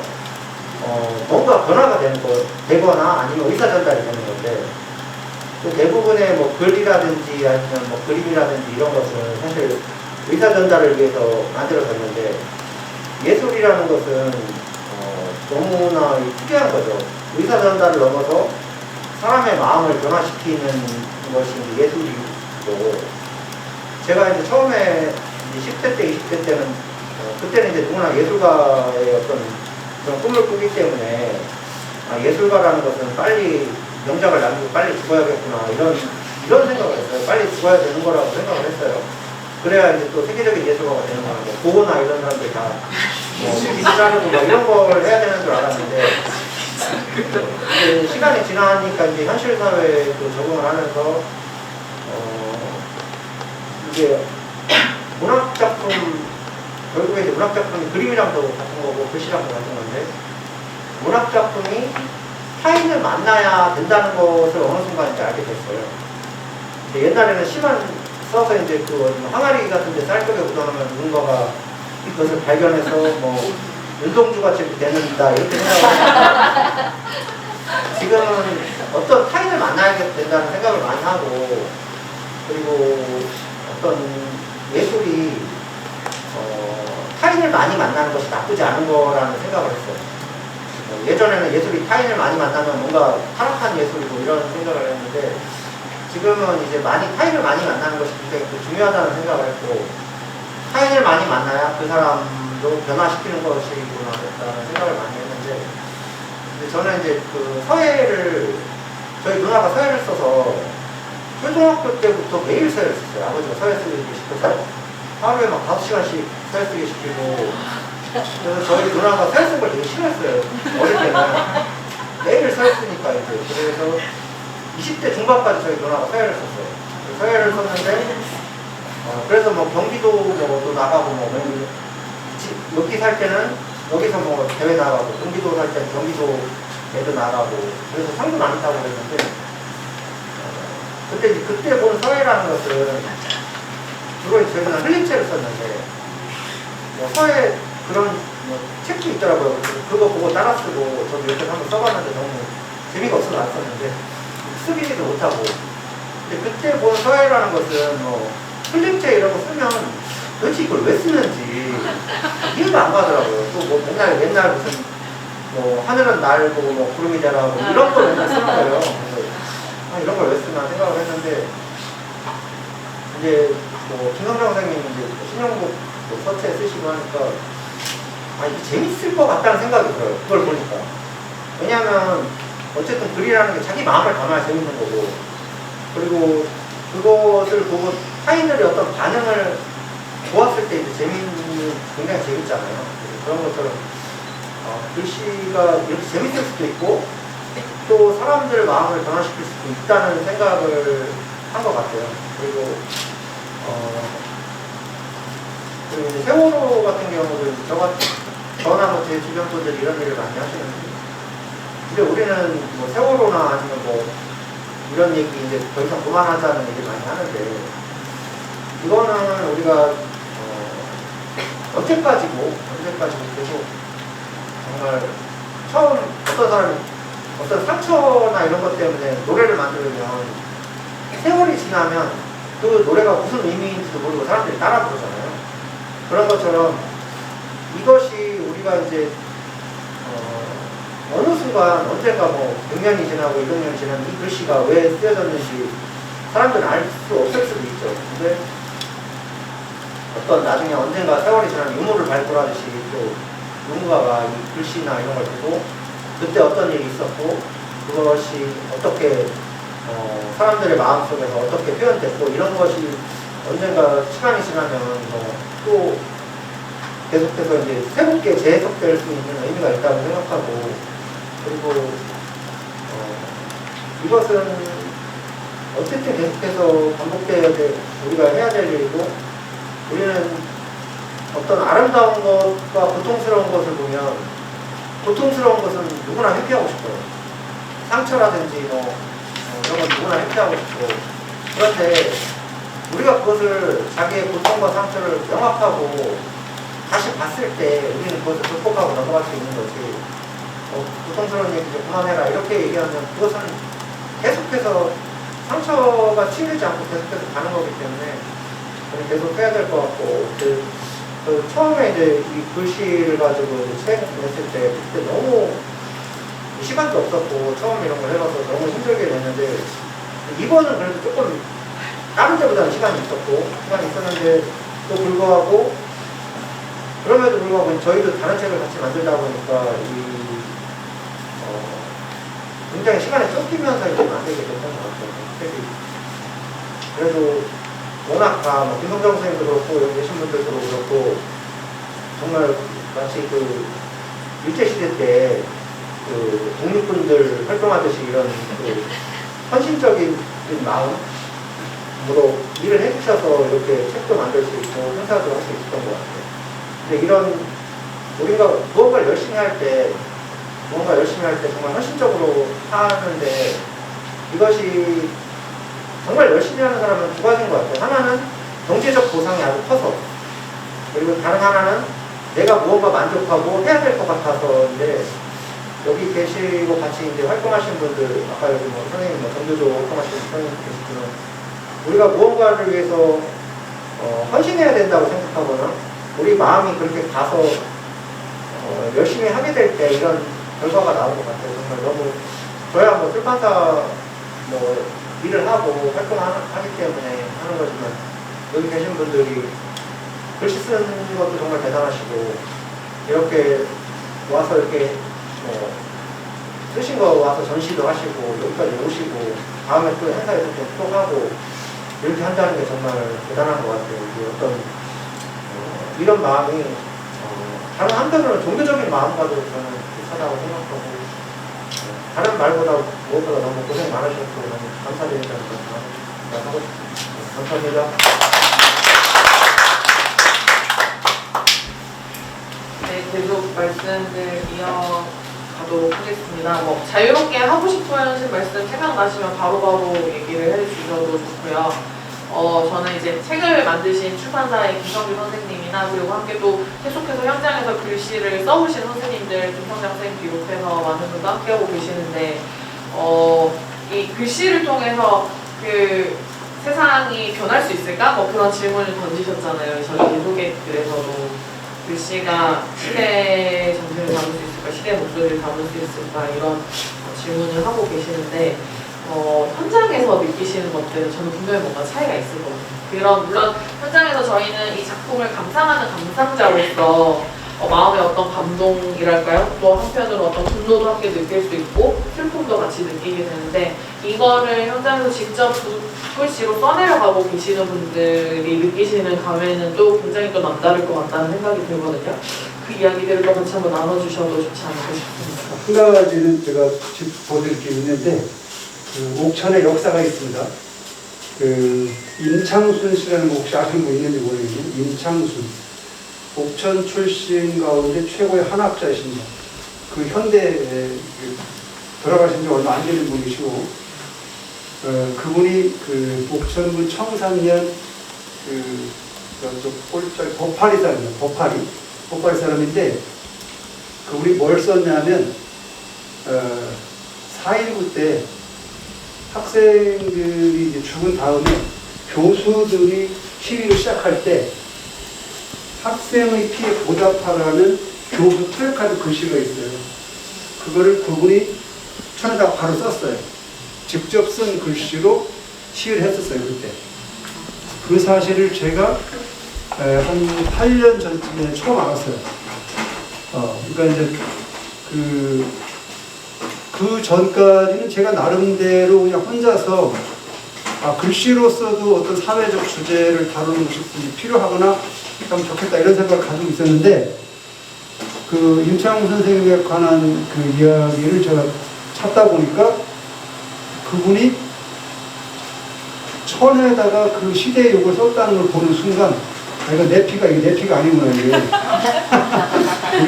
뭔가 변화가 되거나 아니면 의사 전달이 되는 건데 대부분의 글이라든지 아니면 그림이라든지 이런 것은 사실 의사 전달을 위해서 만들어졌는데 예술이라는 것은 너무나 특이한 거죠. 의사 전달을 넘어서 사람의 마음을 변화시키는 것이 예술이고 제가 이제 처음에 10대 때, 20대 때는 그때는 이제 누구나 예술가의 어떤 그런 꿈을 꾸기 때문에 예술가라는 것은 빨리 명작을 남기고 빨리 죽어야겠구나 이런 생각을 했어요. 빨리 죽어야 되는 거라고 생각을 했어요. 그래야 이제 또 세계적인 예술가가 되는 거라고 고고나 이런 사람들 다 미술하고 이런 걸 해야 되는 줄 알았는데 이제 시간이 지나니까 이제 현실 사회에 또 적응을 하면서 이게 문학 작품 결국에 이제 문학 작품이 그림이랑도 같은 거고 글씨랑도 같은 건데 문학 작품이 타인을 만나야 된다는 것을 어느 순간 이제 알게 됐어요. 옛날에는 시만 써서 이제 항아리 같은 데 쌀떡에 묻어놓으면 누군가가 그것을 발견해서 윤동주가 된다 이렇게 생각을 지금은 어떤 타인을 만나야 된다는 생각을 많이 하고 그리고 어떤 예술이 타인을 많이 만나는 것이 나쁘지 않은 거라는 생각을 했어요. 예전에는 예술이 타인을 많이 만나면 뭔가 타락한 예술이고 이런 생각을 했는데 지금은 이제 타인을 많이 만나는 것이 굉장히 중요하다는 생각을 했고 타인을 많이 만나야 그 사람도 변화시키는 것이구나라는 생각을 많이 했는데 근데 저는 이제 저희 누나가 서예를 써서 초등학교 때부터 매일 서예를 썼어요. 아버지가 서예 쓰기 시켜서 하루에 막 5시간씩 서예 쓰기 시키고, 그래서 저희 누나가 서예 쓰는 걸 되게 싫어했어요. 어릴 때는. 매일 서예 쓰니까 이제. 그래서 20대 중반까지 저희 누나가 서예를 썼어요. 서예를 썼는데, 그래서 뭐 경기도 뭐또 나가고 여기 살 때는 여기서 뭐 대회 나가고, 경기도 살 때는 경기도 애도 나가고, 그래서 상도 많이 타고 그랬는데, 근데 이제 그때 본 서예라는 것은 주로 저희는 흘림체를 썼는데, 뭐 서예 그런 뭐 책도 있더라고요. 그거 보고 따라 쓰고, 저도 이렇게 한번 써봤는데 너무 재미가 없어서 안 썼는데, 쓰기도 못하고. 근데 그때 본 서예라는 것은 뭐 흘림체 이런 거 쓰면 도대체 이걸 왜 쓰는지 이해가 안 가더라고요. 또 뭐 맨날 무슨 뭐 하늘은 날고 뭐 구름이 자라고 이런 걸 맨날 쓰는 거예요. 그래서 이런 걸 왜 쓰나 생각을 했는데, 이제 뭐 김성정 선생님이 이제 신영국 뭐 서체 쓰시고 하니까 이게 재밌을 것 같다는 생각이 들어요. 그걸 보니까. 왜냐하면 어쨌든 글이라는 게 자기 마음을 담아야 재밌는 거고, 그리고 그것을 보고 타인들의 어떤 반응을 보았을 때 이제 굉장히 재밌잖아요. 그런 것처럼 글씨가 이렇게 재밌을 수도 있고 또 사람들의 마음을 변화시킬 수도 있다는 생각을 한 것 같아요. 그리고 그리고 이제 세월호 같은 경우는 저나 뭐 제 주변 분들이 이런 일을 많이 하시는데, 근데 우리는 뭐 세월호나 아니면 뭐 이런 얘기 이제 더 이상 그만하자는 얘기를 많이 하는데, 이거는 우리가 언제까지고 계속 정말 처음 어떤 사람이 어떤 상처나 이런 것 때문에 노래를 만들면 세월이 지나면 그 노래가 무슨 의미인지도 모르고 사람들이 따라 부르잖아요. 그런 것처럼 이것이 우리가 이제 어느 순간 언젠가 뭐 100년이 지나고 200년이 지나면 이 글씨가 왜 쓰여졌는지 사람들은 알 수 없을 수도 있죠. 근데 어떤 나중에 언젠가 세월이 지나면 유물을 발굴하듯이 또 누군가가 이 글씨나 이런 걸 보고 그때 어떤 일이 있었고 그것이 어떻게 사람들의 마음속에서 어떻게 표현됐고 이런 것이 언젠가 시간이 지나면 또 계속해서 이제 새롭게 재해석될 수 있는 의미가 있다고 생각하고, 그리고 이것은 어쨌든 계속해서 반복돼야 돼 우리가 해야 될 일이고, 우리는 어떤 아름다운 것과 고통스러운 것을 보면 고통스러운 것은 누구나 회피하고 싶어요. 상처라든지 이런 건 누구나 회피하고 싶고, 그런데 우리가 그것을 자기의 고통과 상처를 명확하고 다시 봤을 때 우리는 그것을 극복하고 넘어갈 수 있는 거지. 고통스러운 얘기 좀 그만해라 이렇게 얘기하면 그것은 계속해서 상처가 치유되지 않고 계속해서 가는 거기 때문에 계속 해야 될 것 같고, 처음에 이제 이 글씨를 가지고 책 냈을 때 그때 너무 시간도 없었고 처음 이런 걸 해봐서 너무 힘들게 됐는데, 이번은 그래도 조금 다른 때보다는 시간이 있었는데 또 불구하고 그럼에도 불구하고 저희도 다른 책을 같이 만들다 보니까 굉장히 시간에 쫓기면서 이제 만들게 됐던 것 같아요. 책이. 그래도 워낙 다 김성정 선생님도 그렇고 여기 계신 분들도 그렇고 정말 마치 그 일제시대 때 그 독립군들 활동하듯이 이런 그 헌신적인 마음으로 일을 해주셔서 이렇게 책도 만들 수 있고 행사도 할 수 있었던 것 같아요. 근데 이런 우리가 무언가를 열심히 할 때 정말 헌신적으로 하는데, 이것이 정말 열심히 하는 사람은 두 가지인 것 같아요. 하나는 경제적 보상이 아주 커서, 그리고 다른 하나는 내가 무언가 만족하고 해야 될 것 같아서인데, 여기 계시고 같이 이제 활동하시는 분들, 아까 여기 뭐 선생님, 전교조 활동하시는 선생님 계시지만, 우리가 무언가를 위해서 헌신해야 된다고 생각하거나, 우리 마음이 그렇게 가서 열심히 하게 될 때 이런 결과가 나온 것 같아요. 정말 너무 저야 뭐 출판사 일을 하고 활동하기 때문에 하는 거지만, 여기 계신 분들이 글씨 쓰는 것도 정말 대단하시고, 이렇게 와서 이렇게 쓰신 거 와서 전시도 하시고 여기까지 오시고 다음에 또 행사에서 또 하고 이렇게 한다는 게 정말 대단한 것 같아요. 이게 어떤 이런 마음이 다른 한편으로는 종교적인 마음과도 저는 비슷하다고 생각하고 다른 말보다 무엇보다 너무 고생 많으셨고 너무 감사드린다는 말씀 하고 싶습니다. 감사합니다. 네, 계속 말씀을 이어가도록 하겠습니다. 뭐 자유롭게 하고 싶으신 말씀 생각나시면 바로바로 얘기를 해주셔도 좋고요. 저는 이제 책을 만드신 출판사의 김성규 선생님이나 그리고 함께 또 계속해서 현장에서 글씨를 써오신 선생님들, 김성장 선생님 비롯해서 많은 분도 함께하고 계시는데 이 글씨를 통해서 그 세상이 변할 수 있을까? 뭐 그런 질문을 던지셨잖아요. 저희 계속의 글에서도 글씨가 시대의 정신을 담을 수 있을까? 시대의 목소리를 담을 수 있을까? 이런 질문을 하고 계시는데 현장에서 느끼시는 것들은 저는 분명히 뭔가 차이가 있을 거거든요. 물론 현장에서 저희는 이 작품을 감상하는 감상자로서 마음의 어떤 감동이랄까요? 또 한편으로 어떤 분노도 함께 느낄 수 있고 슬픔도 같이 느끼게 되는데 이거를 현장에서 직접 글씨로 써내려가고 계시는 분들이 느끼시는 감회는 또 굉장히 또 남다를 것 같다는 생각이 들거든요. 그 이야기들을 또 같이 한번 나눠주셔도 좋지 않을까 싶습니다. 한 가지는 제가 짚어드릴 게 있는데 그 옥천에 역사가 있습니다. 그 임창순 씨라는 거 혹시 아시는 분 있는지 모르겠네요. 임창순. 옥천 출신 가운데 최고의 한학자이십니다. 그 현대에 돌아가신 지 얼마 안 되는 분이시고, 그분이 그 옥천군 청산면 버파리 사람입니다. 버파리 사람인데, 그분이 뭘 썼냐면, 4.19 때 학생들이 이제 죽은 다음에 교수들이 시위를 시작할 때 학생의 피해 보답하라는 교수 플래카드 글씨가 있어요. 그거를 그분이 천에다가 바로 썼어요. 직접 쓴 글씨로 시위를 했었어요, 그때. 그 사실을 제가 한 8년 전쯤에 처음 알았어요. 그러니까 이제 그 전까지는 제가 나름대로 그냥 혼자서 글씨로서도 어떤 사회적 주제를 다루는 것이 필요하거나 참 좋겠다 이런 생각을 가지고 있었는데 그 임창훈 선생님에 관한 그 이야기를 제가 찾다 보니까 그분이 천에다가 그 시대의 욕을 썼다는 걸 보는 순간 이거 내 피가 아니구나 이게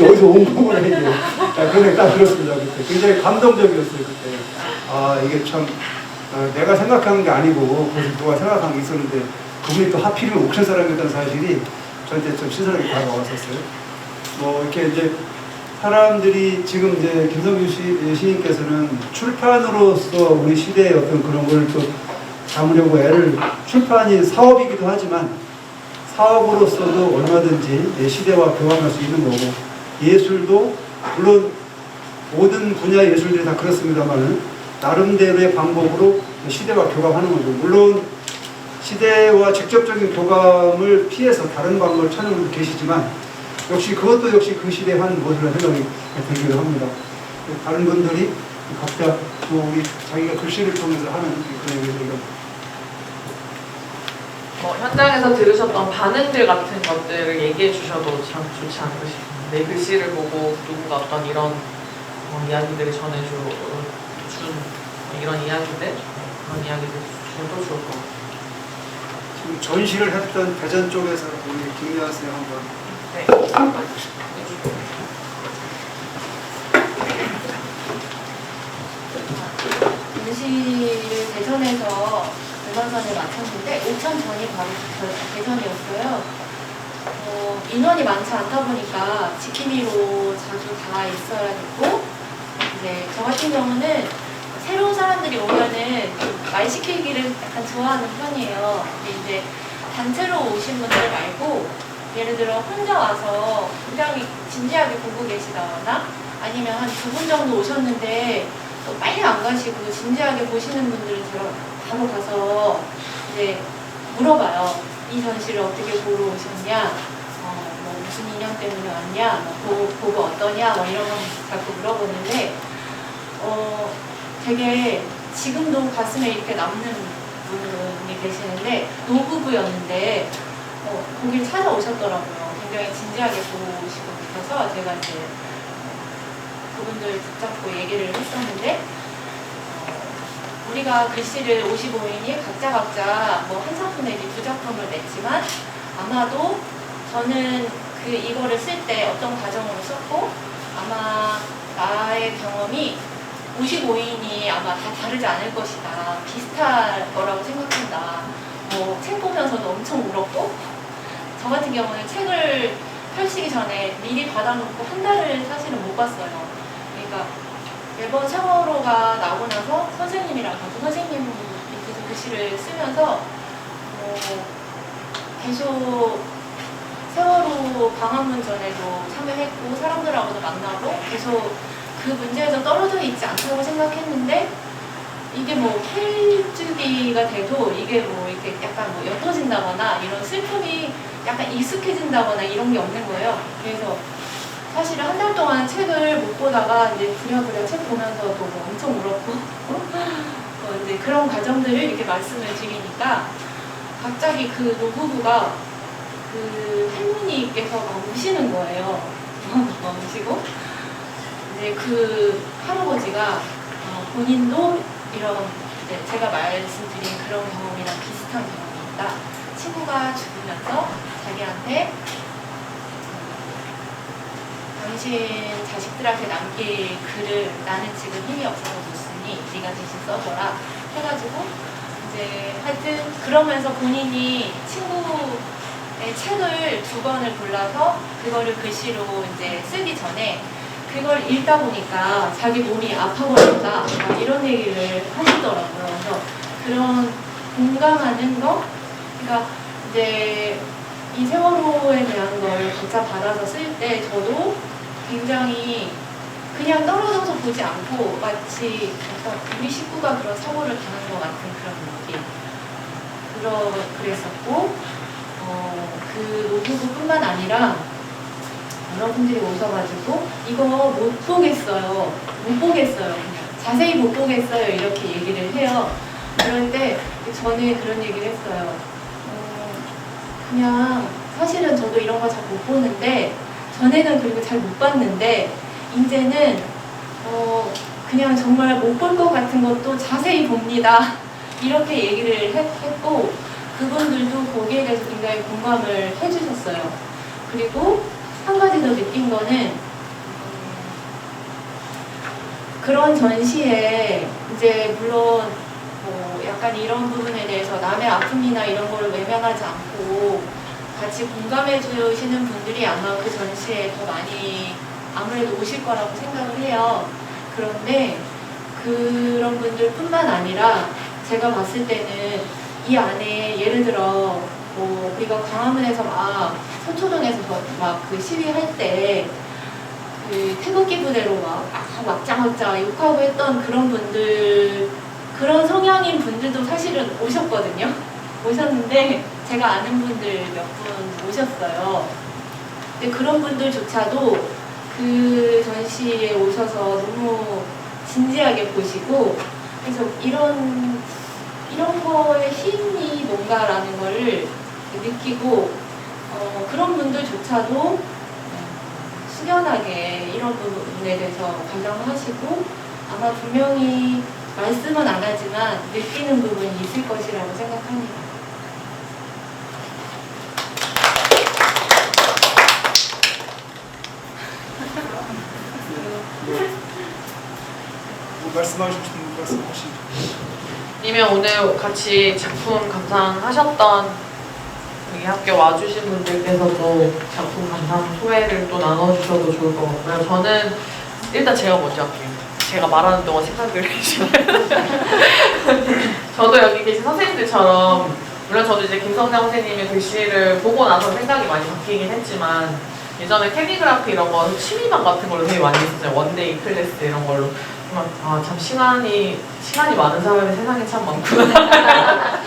어디서 온 거구나 이게 그런 생각이 딱 들었습니다. 그때 굉장히 감동적이었어요. 그때 이게 참 내가 생각하는 게 아니고 그래서 누가 생각한 게 있었는데 그분이 또 하필이면 옥천 사람이었다는 사실이 저한테 좀 신선하게 다가왔었어요. 뭐 이렇게 이제 사람들이 지금 이제 김성규 시인께서는 출판으로서 우리 시대의 어떤 그런 걸 또 담으려고 출판이 사업이기도 하지만 사업으로서도 얼마든지 시대와 교감할 수 있는 거고 예술도 물론 모든 분야의 예술들이 다 그렇습니다만은 나름대로의 방법으로 시대와 교감하는 거고 물론 시대와 직접적인 교감을 피해서 다른 방법을 찾는 분도 계시지만 그것도 역시 그 시대의 한 모습이라는 생각이 들기도 합니다. 다른 분들이 각자 또 우리 자기가 글씨를 통해서 하는 그런 얘기들을 현장에서 들으셨던 반응들 같은 것들을 얘기해 주셔도 참 좋지 않을까 싶습니다. 내 글씨를 보고 누군가 어떤 이런 이야기들을 전해준 이런 이야기들 그런 이야기들 주셔도 좋을 것 같아요. 지금 전시를 했던 대전 쪽에서 우리 김미아 쌤 한번 네. 전시를 대전에서 얼마 전에 마쳤는데 5천 전이 바로 대전이었어요. 인원이 많지 않다 보니까 지킴이로 자주 다 있어야 됐고 이제 저 같은 경우는 새로운 사람들이 오면은 말 시키기를 약간 좋아하는 편이에요. 근데 이제 단체로 오신 분들 말고 예를 들어 혼자 와서 굉장히 진지하게 보고 계시다거나 아니면 한 2분 정도 오셨는데 또 빨리 안 가시고 진지하게 보시는 분들은 제가 바로 가서 이제 물어봐요. 이 전시를 어떻게 보러 오셨냐? 뭐 무슨 인연 때문에 왔냐? 뭐 보고 어떠냐? 뭐 이런 거 자꾸 물어보는데 되게 지금도 가슴에 이렇게 남는 분이 계시는데 노부부였는데 거길 찾아오셨더라고요. 굉장히 진지하게 보시고 계셔서 제가 이제 그분들 붙잡고 얘기를 했었는데 우리가 글씨를 55인이 각자 뭐 한 작품 내지 두 작품을 냈지만 아마도 저는 이거를 쓸 때 어떤 과정으로 썼고 아마 나의 경험이 55인이 아마 다 다르지 않을 것이다. 비슷할 거라고 생각한다. 책 보면서도 엄청 울었고 저 같은 경우는 책을 펼치기 전에 미리 받아놓고 한 달을 사실은 못 봤어요. 그러니까 매번 세월호가 나오고 나서 선생님이랑 같은 선생님 밑에서 글씨를 쓰면서 계속 세월호 방한문 전에도 참여했고 사람들하고도 만나고 계속 그 문제에서 떨어져 있지 않다고 생각했는데 이게 뭐 K주기가 돼도 이게 뭐 이렇게 약간 뭐 옅어진다거나 이런 슬픔이 약간 익숙해진다거나 이런 게 없는 거예요. 그래서 사실은 한 달 동안 책을 못 보다가 이제 부랴부랴 책 보면서도 뭐 엄청 울었고 이제 그런 과정들을 이렇게 말씀을 드리니까 갑자기 그 노부부가 그 할머니께서 막 우시는 거예요. 막 우시고 이제 그 할아버지가 본인도 이런 이제 제가 말씀드린 그런 경험이랑 비슷한 경험이 있다. 친구가 죽으면서 자기한테 당신 자식들한테 남길 글을 나는 지금 힘이 없어서 못 쓰니 네가 대신 써줘라 해가지고 이제 하여튼 그러면서 본인이 친구의 책을 2권을 골라서 그거를 글씨로 이제 쓰기 전에 그걸 읽다 보니까 자기 몸이 아파버렸다 이런 얘기를 하시더라고요. 그래서 그런 공감하는 거, 그러니까 이제 이 세월호에 대한 걸 각자 받아서 쓸 때 저도 굉장히 그냥 떨어져서 보지 않고 마치 약간 우리 식구가 그런 사고를 당한 것 같은 그런 느낌. 그랬었고 그 노부부뿐만 아니라 여러분들이 오셔가지고 이거 못 보겠어요. 그냥 자세히 못 보겠어요. 이렇게 얘기를 해요. 그런데 저는 그런 얘기를 했어요. 그냥 사실은 저도 이런 거 잘 못 보는데 전에는 그리고 잘 못 봤는데 이제는 그냥 정말 못 볼 것 같은 것도 자세히 봅니다. 이렇게 얘기를 했고 그분들도 거기에 대해서 굉장히 공감을 해주셨어요. 그리고 한 가지 더 느낀 거는 그런 전시에 이제 물론 뭐 약간 이런 부분에 대해서 남의 아픔이나 이런 거를 외면하지 않고 같이 공감해 주시는 분들이 아마 그 전시에 더 많이 아무래도 오실 거라고 생각을 해요. 그런데 그런 분들뿐만 아니라 제가 봤을 때는 이 안에 예를 들어 뭐 우리가 광화문에서 막 서초동에서 막 그 시위할 때 그 태극기 부대로 막 막장막장 욕하고 했던 그런 분들, 그런 성향인 분들도 사실은 오셨거든요. 오셨는데 제가 아는 분들 몇 분 오셨어요. 근데 그런 분들조차도 그 전시에 오셔서 너무 진지하게 보시고 그래서 이런 거의 힘이 뭔가라는 거를 느끼고 그런 분들조차도 숙연하게 이런 부분에 대해서 관장하시고 아마 분명히 말씀은 안 하지만 느끼는 부분이 있을 것이라고 생각합니다. 뭐 말씀하시고 싶은 말씀하시죠. 아니면 오늘 같이 작품 감상하셨던 우리 학교 와주신 분들께서도 작품 감상 소회를 또 나눠주셔도 좋을 것 같고요. 저는 일단 제가 먼저 할게요. 제가 말하는 동안 생각을 해주시면 저도 여기 계신 선생님들처럼 물론 저도 이제 김성장 선생님의 글씨를 보고 나서 생각이 많이 바뀌긴 했지만 예전에 캘리그라피 이런 거 취미반 같은 걸로 되게 많이 했었어요. 원데이 클래스 이런 걸로 참 시간이 많은 사람이 세상에 참 많구나.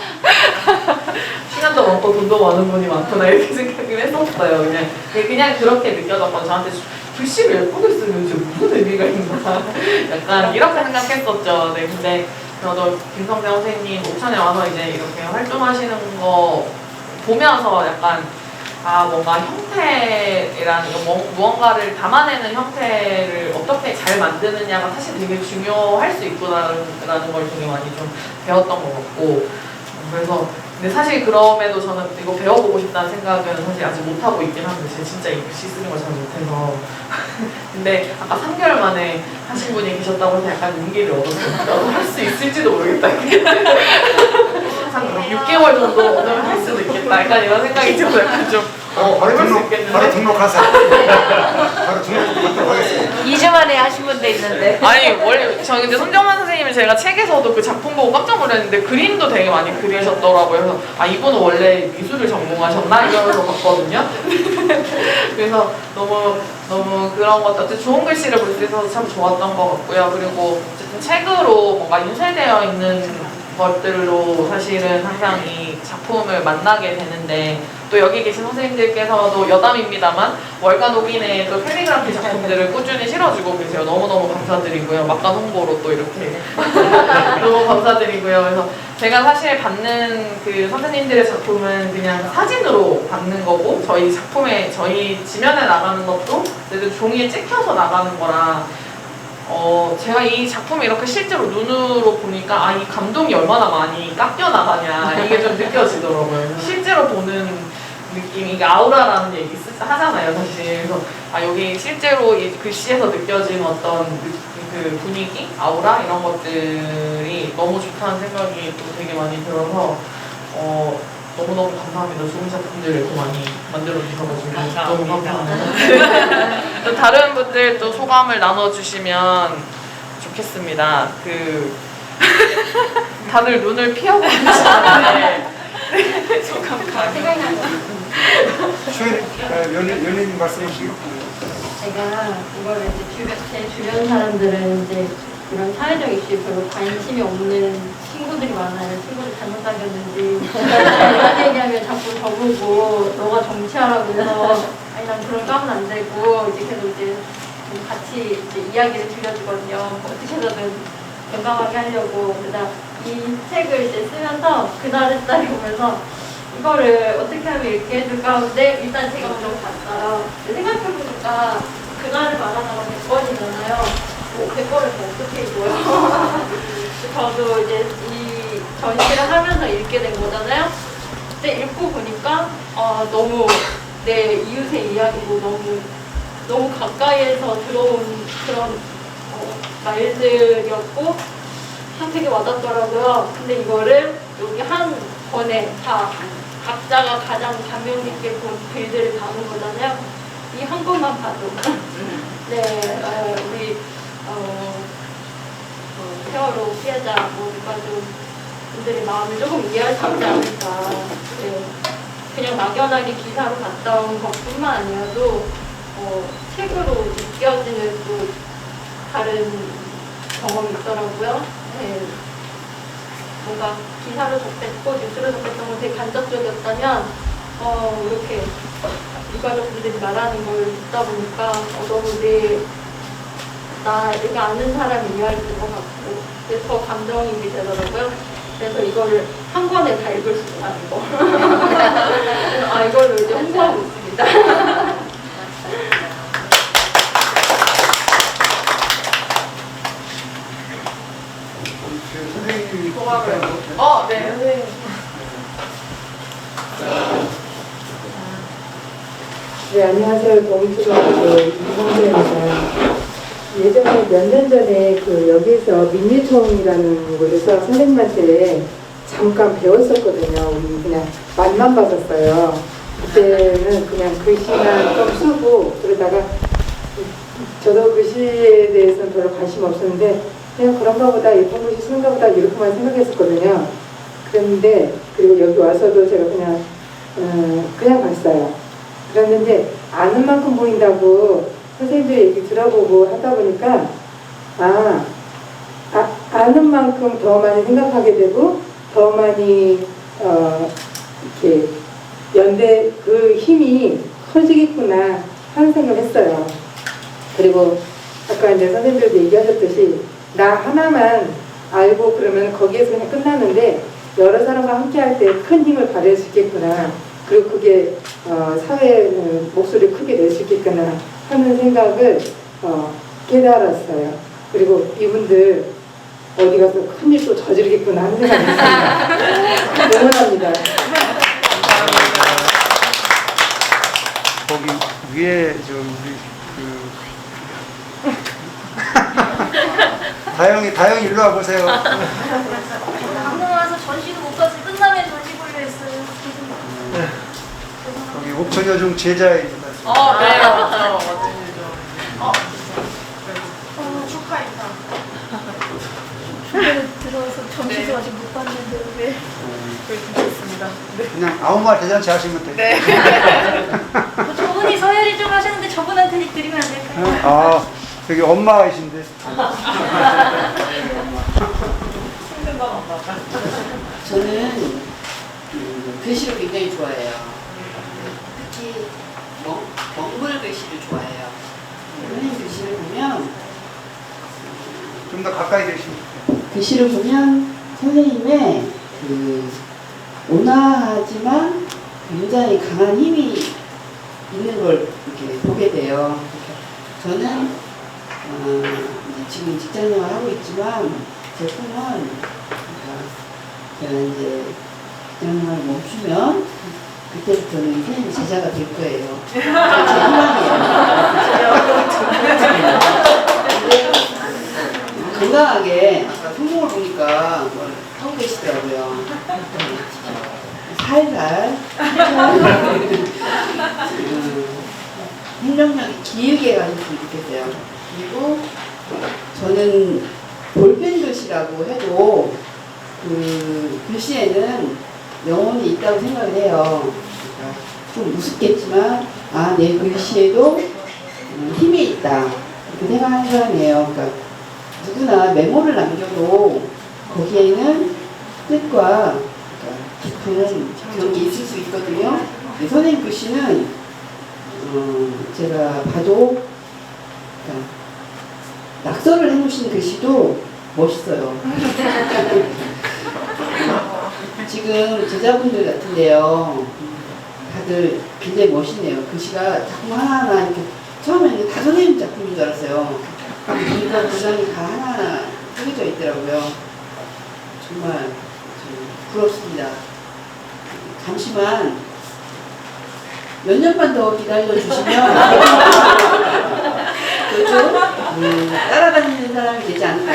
시간도 많고 돈도 많은 분이 많구나 이렇게 생각을 했었어요. 그냥 그렇게 느껴졌거든요. 저한테 글씨를 예쁘게 쓰면 이제 무슨 의미가 있나 약간 이렇게 생각했었죠. 네, 근데 저도 김성태 선생님 옥천에 와서 이제 이렇게 활동하시는 거 보면서 약간 뭔가 형태라는 무언가를 담아내는 형태를 어떻게 잘 만드느냐가 사실 되게 중요할 수 있구나라는 걸 되게 많이 좀 배웠던 것 같고, 그래서 근데 사실 그럼에도 저는 이거 배워보고 싶다는 생각은 사실 아직 못하고 있긴 한데 제가 진짜 이 글씨 쓰는 걸 잘 못해서 근데 아까 3개월 만에 하신 분이 계셨다고 해서 약간 용기를 얻었어요. 나도 할 수 있을지도 모르겠다. 한 6개월 정도는 할 수도 있겠다. 약간 이런 생각이 들고 약간 좀 해볼 수 있겠는데. 바로 등록하세요. 바로 등록하도록 하겠습니다. 2주 만에 하신 분도 있는데. 아니 원래 저 근데 손정만 선생님을 제가 책에서도 그 작품 보고 깜짝 놀랐는데 그림도 되게 많이 그리셨더라고요. 그래서 이분은 원래 미술을 전공하셨나 이러면서 봤거든요. 그래서 너무 그런 것도 어쨌든 좋은 글씨를 볼 수 있어서 참 좋았던 것 같고요. 그리고 어쨌든 책으로 뭔가 인쇄되어 있는 것들로 사실은 항상 이 작품을 만나게 되는데 또 여기 계신 선생님들께서도 여담입니다만 월간 녹인에 또 캘리그라피 작품들을 꾸준히 실어주고 계세요. 너무너무 감사드리고요. 막간 홍보로 또 이렇게 너무 감사드리고요. 그래서 제가 사실 받는 그 선생님들의 작품은 그냥 사진으로 받는 거고 저희 지면에 나가는 것도 어쨌든 종이에 찍혀서 나가는 거라 제가 이 작품을 이렇게 실제로 눈으로 보니까 이 감동이 얼마나 많이 깎여 나가냐 이게 좀 느껴지더라고요. 실제로 보는 느낌, 이게 아우라라는 얘기 하잖아요, 사실. 그래서 여기 실제로 이 글씨에서 느껴진 어떤 그 분위기, 아우라 이런 것들이 너무 좋다는 생각이 또 되게 많이 들어서 너무너무 감사합니다. 좋은 작품들을 이렇게 많이 만들어주셔가지고 너무 감사합니다. 또 다른 분들 또 소감을 나눠주시면 좋겠습니다. 다들 눈을 피하고 계시는데 소감 생각나는 거. 연예인 말씀해 주시고. 제가 이거를 이제 제 주변 사람들은 이제 이런 사회적 이슈에 별로 관심이 없는 친구들이 많아요. 친구들 잘못 사귀었는지 이런 얘기하면 자꾸 저보고 너가 정치하라고 해서 아니 난 그런 거 하면 안 되고 이제 계속 이제 같이 이제 이야기를 들려주거든요. 어떻게 해서든 건강하게 하려고. 그러다 이 책을 이제 쓰면서 그날의 딸이 보면서 이거를 어떻게 하면 이렇게 해줄까 하는데 일단 제가 먼저 봤어요. 생각해보니까 그날을 말하다가 100번이잖아요. 100번을 어떻게 읽어요? 저도 이제 이 전시를 하면서 읽게 된 거잖아요. 근데 읽고 보니까 너무 내 이웃의 이야기고 너무 가까이에서 들어온 그런 말들이었고 되게 와닿더라고요. 근데 이거를 여기 한 권에 다 각자가 가장 감명 깊게 본 글들을 담은 거잖아요. 이 한 권만 봐도 네, 우리 세월호 피해자 유가족 분들의 마음을 조금 이해할 수 있지 않을까. 네. 그냥 막연하게 기사로 갔다 온 것뿐만 아니라도 책으로 느껴지는 또 다른 경험이 있더라고요. 네. 뭔가 기사로 접했고 뉴스로 접했던 건 되게 간접적이었다면 이렇게 유가족분들이 말하는 걸 듣다 보니까 너무 내가 아는 사람이 이야기인 것 같고 그래서 더 감정이입이 되더라고요. 그래서 이거를 한 권에 다 읽을 수 있다는 거. 이걸로 이제 홍보하고 있습니다. 선생님이 소감을 네, 선생님. 네, 안녕하세요. 동초등학교 이성재입니다. 예전에 몇 년 전에 여기서 민니통이라는 곳에서 선생님한테 잠깐 배웠었거든요. 우리 그냥 맛만 봤었어요. 그때는 그냥 글씨만 좀 쓰고 그러다가 저도 글씨에 대해서는 별로 관심 없었는데 그냥 그런가 보다 예쁜 글씨 쓰는가 보다 이렇게만 생각했었거든요. 그랬는데 그리고 여기 와서도 제가 그냥 봤어요. 그랬는데 아는 만큼 보인다고 선생님들 얘기 들어보고 하다 보니까 아는 만큼 더 많이 생각하게 되고 더 많이 이렇게 연대 그 힘이 커지겠구나 하는 생각을 했어요. 그리고 아까 이제 선생님들도 얘기하셨듯이 나 하나만 알고 그러면 거기에서 그냥 끝나는데 여러 사람과 함께 할 때 큰 힘을 발휘할 수 있겠구나. 그리고 그게 사회의 목소리를 크게 낼 수 있겠구나 하는 생각을 깨달았어요. 그리고 이분들 어디 가서 큰일 또 저지르겠구나 하는 생각이 있습니다. 응원합니다. 거기 위에 다영이 일로 와보세요. 방금 와서 전시도 못 가서 끝나면 전시 보려 했어요. 거기 옥천여중 제자입니다. 네, 맞죠. 축하입니다. 중간에 들어와서 전시도 아직 못 봤는데 왜? 좋습니다. 그냥 아무 말 대잔치 하시면 돼요. 네. 저분이 서열이 좀 하셨는데 저분한테 드리면 안 될까요? 아, 여기 엄마이신데. 저는 글씨를 굉장히 좋아해요. 특히 몽골 글씨를 좋아해요. 선생님 글씨를 보면 좀 더 가까이 계시면 글씨를 보면 선생님의 그 온화하지만 굉장히 강한 힘이 있는 걸 이렇게 보게 돼요. 저는 지금 직장생활 하고 있지만 제 꿈은 제가 이제 직장생활 멈추면 그때부터는 선생님 제자가 될 거예요. 제 희망이에요. 건강하게 아까 손목을 보니까 뭘 하고 계시더라고요. 살살 행동력이 길게 가셨으면 좋겠어요. 그리고 저는 볼펜 글씨라고 해도 그 글씨에는 영혼이 있다고 생각을 해요. 그러니까 좀 우습겠지만 내 글씨에도 힘이 있다 이렇게 생각하는 사람이에요. 그러니까 누구나 메모를 남겨도 거기에는 뜻과 깊은 그런 게 있을 수 있거든요. 선생님 글씨는 제가 봐도 낙서를 해놓으신 글씨도 멋있어요. 지금 제자분들 같은데요. 다들 굉장히 멋있네요. 글씨가 작품 하나하나 이렇게 처음에는 다 선생님 작품인 줄 알았어요. 보니까 도장이 다 하나하나 새겨져 있더라고요. 정말 부럽습니다. 잠시만 몇 년만 더 기다려주시면 그죠? 따라다니는 사람이 되지 않을까.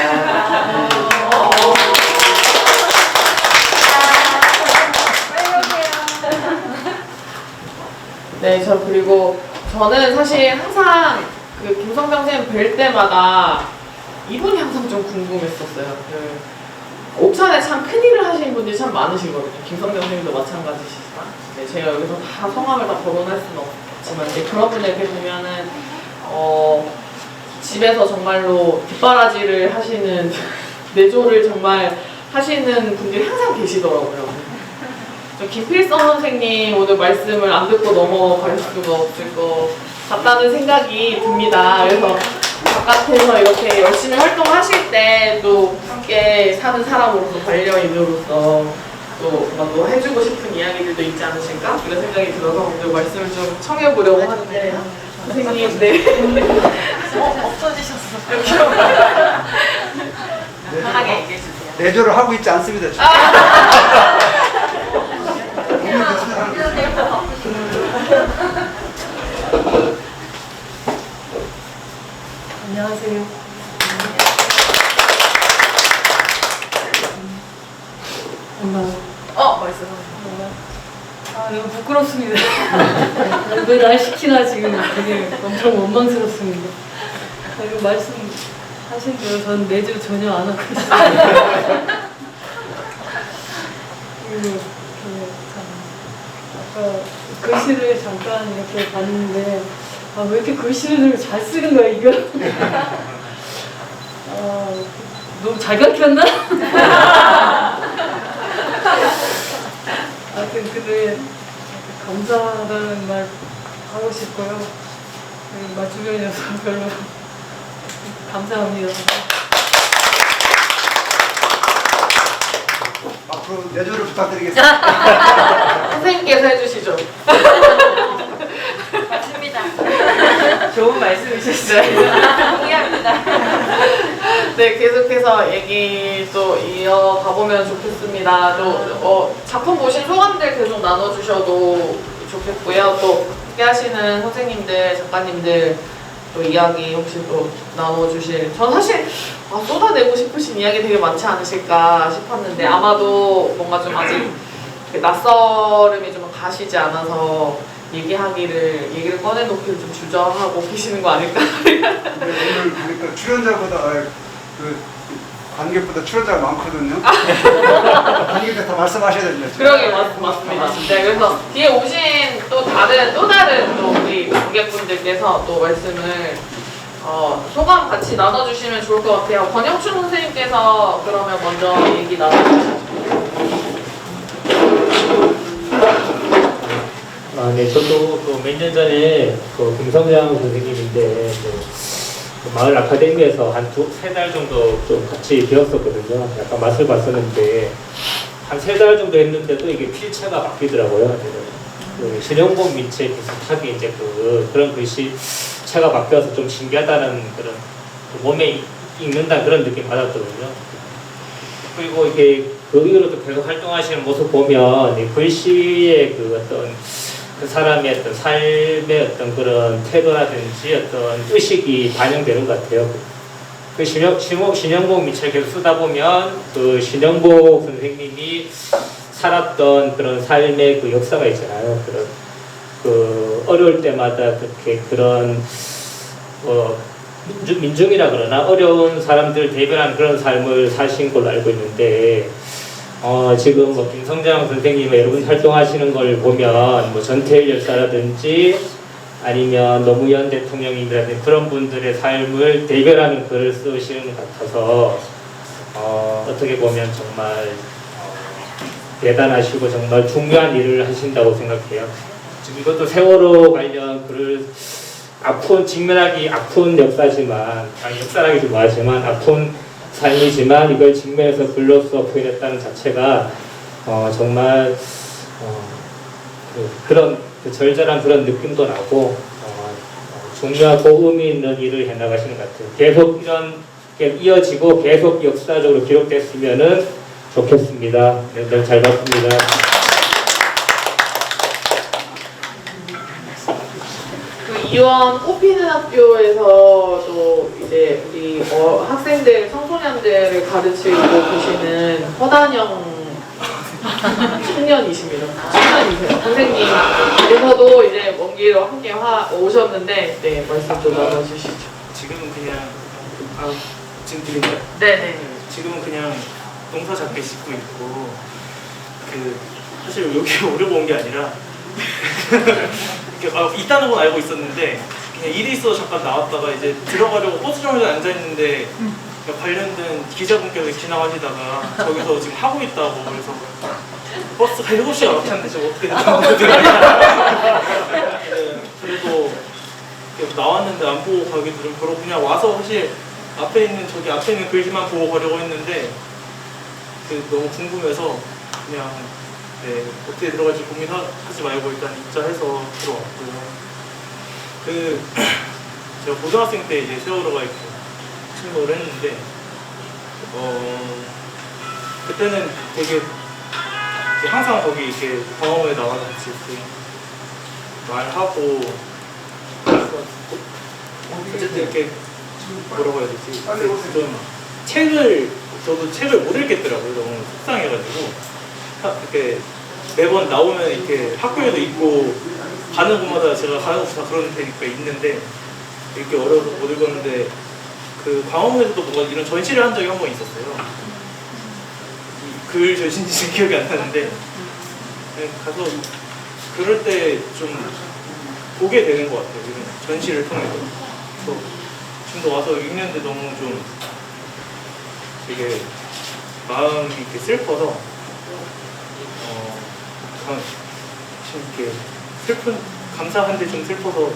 네, 그리고 저는 사실 항상 그 김성병 선생님 뵐 때마다 이분이 항상 좀 궁금했었어요. 옥천에 참 큰일을 하시는 분들이 참 많으시거든요. 김성병 선생님도 마찬가지시지만 제가 여기서 다 성함을 다 거론할 수는 없지만 이제 그런 분들 이렇게 보면은 집에서 정말로 뒷바라지를 하시는 내조를 정말 하시는 분들이 항상 계시더라고요. 김필성 선생님 오늘 말씀을 안 듣고 넘어갈 수가 없을 것 같다는 생각이 듭니다. 그래서 바깥에서 이렇게 열심히 활동하실 때 또 함께 사는 사람으로서 반려인으로서 또 해주고 싶은 이야기들도 있지 않으실까? 이런 생각이 들어서 오늘 말씀을 좀 청해보려고 하는데 선생님, 네. 없어지셨어. 편하게 얘기해주세요. 내조를 하고 있지 않습니다. 안녕하세요. 말씀하세요. 너무 부끄럽습니다. 왜 날 시키나 지금 되게 엄청 원망스럽습니다. 이거 말씀하신 대로 전 내조 전혀 안 하고 있어요. 그리고 아까 글씨를 잠깐 이렇게 봤는데 왜 이렇게 글씨를 잘 쓰는 거야 이거? 너무 잘 가르쳤나? 하여튼 근데 감사하다는 말 하고 싶고요. 맞춤형이어서 별로 감사합니다. 앞으로 내조를 부탁드리겠습니다. 선생님께서 해주시죠. 맞습니다. 좋은 말씀이셨어요. 동의합니다. 네, 계속해서 얘기 또 이어가보면 좋겠습니다. 또 작품 보신 소감들 계속 나눠주셔도 좋겠고요. 또 함께 하시는 선생님들, 작가님들 또 이야기 혹시 또 나눠주실. 전 사실 쏟아내고 싶으신 이야기 되게 많지 않으실까 싶었는데 아마도 뭔가 좀 아직 낯설음이 좀 가시지 않아서 얘기를 꺼내놓기를 좀 주저하고 계시는 거 아닐까? 오늘 그러니까 출연자보다 그 관객보다 출연자가 많거든요. 관객들 다 말씀하셔야 됩니다. 그러게 맞습니다. 네, 그래서 뒤에 오신 또 다른 또 우리 관객분들께서 또 말씀을 소감 같이 나눠주시면 좋을 것 같아요. 권영춘 선생님께서 그러면 먼저 얘기 나눠주시죠. 네, 저도 몇 년 전에 김성장 선생님인데 마을 아카데미에서 한 3달 정도 좀 같이 배웠었거든요. 약간 맛을 봤었는데 한 3달 정도 했는데도 이게 필체가 바뀌더라고요. 신영복 밑에 비슷하게 이제 그런 글씨체가 바뀌어서 좀 신기하다는 그런 몸에 읽는다는 그런 느낌 받았거든요. 그리고 이게 그 이후로도 계속 활동하시는 모습 보면 이 글씨의 그 사람의 어떤 삶의 어떤 그런 태도라든지 어떤 의식이 반영되는 것 같아요. 그 신영복 밑을 계속 쓰다 보면 그 신영복 선생님이 살았던 그런 삶의 그 역사가 있잖아요. 그런 어려울 때마다 그렇게 그런 민중이라 그러나 어려운 사람들 대변하는 그런 삶을 사신 걸로 알고 있는데 지금 김성장 선생님 여러분 활동하시는 걸 보면 전태일 열사라든지 아니면 노무현 대통령이라든지 그런 분들의 삶을 대변하는 글을 쓰시는 것 같아서 어떻게 보면 정말 대단하시고 정말 중요한 일을 하신다고 생각해요. 지금 이것도 세월호 관련 글을 직면하기 아픈 역사지만 역사라기 좀 뭐하지만 아픈 삶이지만 이걸 직면해서 글로써 표현했다는 자체가 정말 그런 절절한 그런 느낌도 나고 중요하고 의미 있는 일을 해나가시는 것 같아요. 계속 이런 이어지고 계속 역사적으로 기록됐으면 좋겠습니다. 네, 잘 봤습니다. 이원 꽃피는 학교에서도 이제 우리 학생들, 청소년들을 가르치고 계시는 허단영 청년이십니다. 청년이세요. 선생님께서도 이제 먼 길로 함께 오셨는데, 네, 말씀 좀 나눠주시죠. 지금은 그냥, 지금 들리나요? 네네. 지금은 그냥 농사 작게 짓고 있고, 사실 여기 오려고 온 게 아니라, 있다는 건 알고 있었는데 그냥 일이 있어서 잠깐 나왔다가 이제 들어가려고 버스 정류장에 앉아있는데 관련된 기자분께서 지나가시다가 저기서 지금 하고 있다고 그래서 버스가 7시에 막혔는데 저 어떻게 네, 그래도 나왔는데 안 보고 가기도 좀 그렇고 그냥 와서 사실 앞에 있는 글씨만 보고 가려고 했는데 너무 궁금해서 그냥 어떻게 들어갈지 고민하지 말고 일단 입자해서 들어왔고요. 제가 고등학생 때 이제 세월호가 있고 친구를 했는데, 그때는 되게 항상 거기 이렇게 방어에 나가서 같이 이렇게 말하고, 어쨌든 이렇게 뭐라고 해야 되지? 저도 책을 못 읽겠더라고요. 너무 속상해가지고. 이렇게 매번 나오면 이렇게 학교에도 있고 가는 곳마다 제가 가는 곳 다 그런 데니까 있는데 이렇게 어려워서 못 읽었는데 광화문에서도 뭔가 이런 전시를 한 적이 한 번 있었어요. 글 전시인지 기억이 안 나는데 가서 그럴 때 좀 보게 되는 것 같아요. 이런 전시를 통해서. 그래서 지금도 와서 읽는데 너무 좀 되게 마음이 이렇게 슬퍼서 좀 이렇게 감사한데 좀 슬퍼서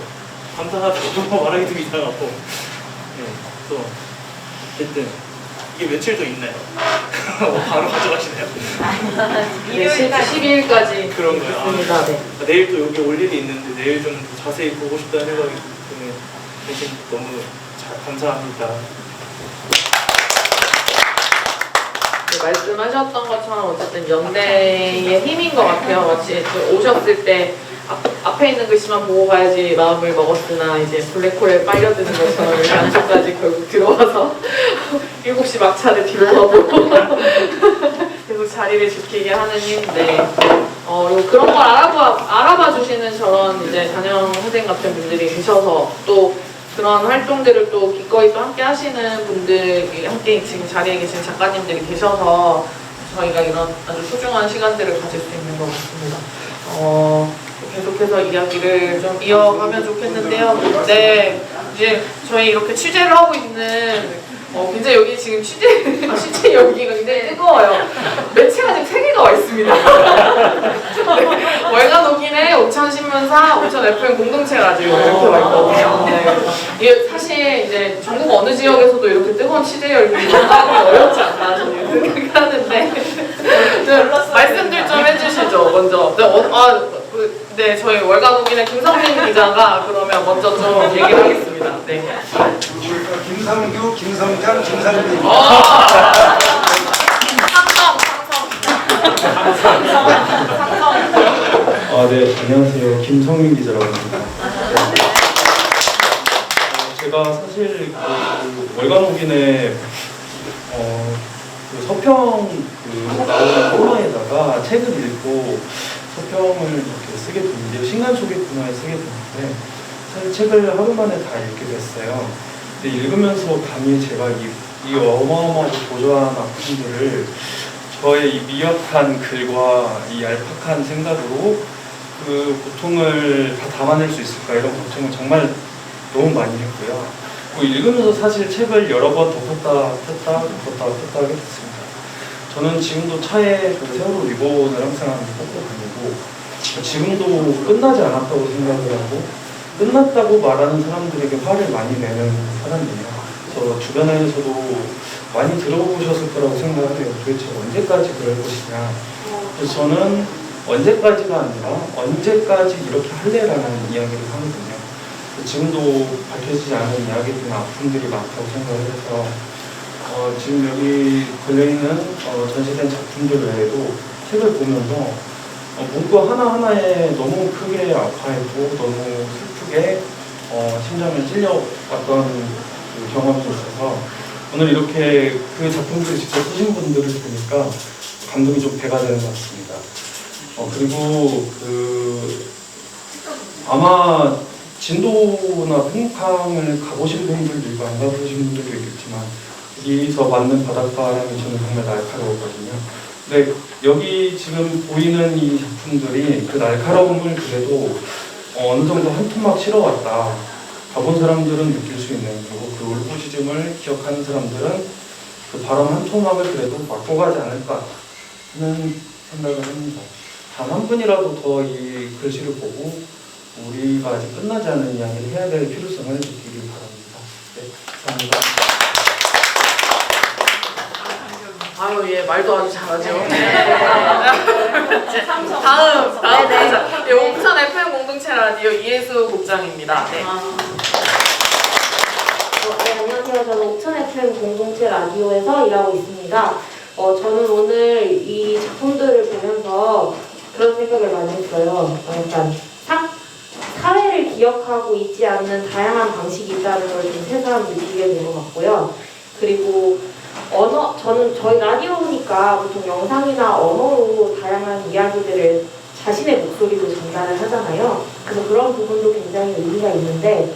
감사하다고 말하기 좀 이상하고. 네, 그래서 어쨌든 이게 며칠 더 있나요? 바로 가져가시나요? 일요일까지 12일까지 그런 거요. 있습니다. 네. 내일 또 여기 올 일이 있는데 내일 좀 더 자세히 보고 싶다는 생각이 때문에 대신 너무 감사합니다. 네, 말씀하셨던 것처럼 어쨌든 연대의 힘인 것 같아요. 마치 또 오셨을 때 앞에 있는 글씨만 보고 가야지 마음을 먹었으나 이제 블랙홀에 빨려드는 것처럼 이렇게 안쪽까지 결국 들어와서 7시 막차를 뒤로 가고 계속 자리를 지키게 하는 힘인데 그리고 그런 걸 알아봐 주시는 저런 이제 단영 선생님 같은 분들이 계셔서 또 그런 활동들을 또 기꺼이 또 함께 하시는 분들이 함께 지금 자리에 계신 작가님들이 계셔서 저희가 이런 아주 소중한 시간들을 가질 수 있는 것 같습니다. 계속해서 이야기를 좀 이어가면 좋겠는데요. 네, 이제 저희 이렇게 취재를 하고 있는 굉장히 여기 지금 취재 여기가 굉장히 뜨거워요. 매체가 지금 3개가 와 있습니다. 네, 월간 오기네, 오천신문사, 오천 FM 공동체 라디오 이렇게 와 있거든요. 네, 이게 사실 이제 전국 어느 지역에서도 이렇게 뜨거운 취재 열기를 하기 어렵지 않나 저는 생각하는데 말씀들 좀 해주시죠. 먼저. 네, 저희 월간 오기네 김성민 기자가 그러면 먼저 좀 얘기를 하겠습니다. 네. 김상규, 김성장, 김상민. 네, 안녕하세요. 김성민 기자라고 합니다. 제가 사실 그 월간 오기네 그 서평 나오는 코너에다가 책을 읽고 서평을 이렇게 쓰게 됐는데요. 신간 소개 코너에 쓰게 됐는데 사실 책을 하루 만에 다 읽게 됐어요. 근데 읽으면서 감히 제가 이 어마어마하고 도저한 아픔들을 저의 이 미약한 글과 이 얄팍한 생각으로 그 고통을 다 담아낼 수 있을까 이런 걱정을 정말 너무 많이 했고요. 읽으면서 사실 책을 여러 번 덮었다 폈다 하게 됐습니다. 저는 지금도 차에 그 세월호 리본을 항상 꽂고 다니고 지금도 끝나지 않았다고 생각을 하고 끝났다고 말하는 사람들에게 화를 많이 내는 사람이에요. 저 주변에서도 많이 들어보셨을 거라고 생각을 해요. 도대체 언제까지 그럴 것이냐. 그래서 저는 언제까지가 아니라 언제까지 이렇게 할래라는 이야기를 하거든요. 지금도 밝혀지지 않은 이야기들이나 아픔들이 많다고 생각을 해서 지금 여기 걸려있는 전시된 작품들 외에도 책을 보면서 문구 하나하나에 너무 크게 아파했고 너무 슬프게 심장을 찔려왔던 그 경험이 있어서 오늘 이렇게 그 작품들을 직접 쓰신 분들을 보니까 감동이 좀 배가 되는 것 같습니다. 그리고 아마 진도나 평강을 가보신 분들도 있고 안 가보신 분들도 있겠지만 여기서 맞는 바닷바람이 저는 정말 날카로웠거든요. 근데 여기 지금 보이는 이 작품들이 그 날카로움을 그래도 어느 정도 한 토막 실어왔다. 가본 사람들은 느낄 수 있는, 그리고 그 울부짖음을 기억하는 사람들은 그 바람 한 토막을 그래도 맞고 가지 않을까 하는 생각을 합니다. 단 한 분이라도 더 이 글씨를 보고 우리가 아직 끝나지 않은 이야기를 해야 될 필요성을 느끼길 바랍니다. 네, 감사합니다. 아유, 예, 말도 아주 잘하죠. 다음 네, 옥천 FM 공동체 라디오 이혜수 국장입니다. 네. 네, 안녕하세요. 저는 옥천 FM 공동체 라디오에서 일하고 있습니다. 저는 오늘 이 작품들을 보면서 그런 생각을 많이 했어요. 약간 사회를 기억하고 있지 않는 다양한 방식이 있다는 걸 좀 새삼 느끼게 된 것 같고요. 그리고 저희 라디오니까 보통 영상이나 언어로 다양한 이야기들을 자신의 목소리로 전달을 하잖아요. 그래서 그런 부분도 굉장히 의미가 있는데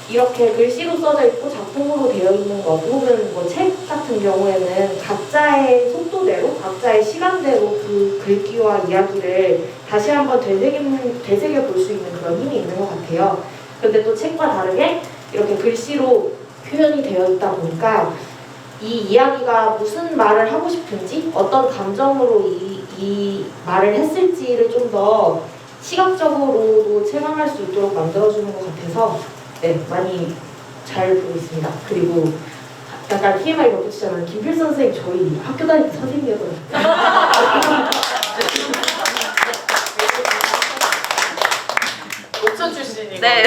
이렇게 글씨로 써져 있고 작품으로 되어 있는 것 혹은 뭐 책 같은 경우에는 각자의 속도대로 각자의 시간대로 그 글귀와 이야기를 다시 한번 되새겨 볼 수 있는 그런 힘이 있는 것 같아요. 그런데 또 책과 다르게 이렇게 글씨로 표현이 되어 있다 보니까 이 이야기가 무슨 말을 하고 싶은지 어떤 감정으로 이 말을 했을지를 좀 더 시각적으로도 체감할 수 있도록 만들어주는 것 같아서 네, 많이 잘 보고 있습니다. 그리고 약간 TMI 덧붙이자면 김필 선생님 저희 학교 다닐 때 선생님이었거든요. 옥천 출신이거든요. 네.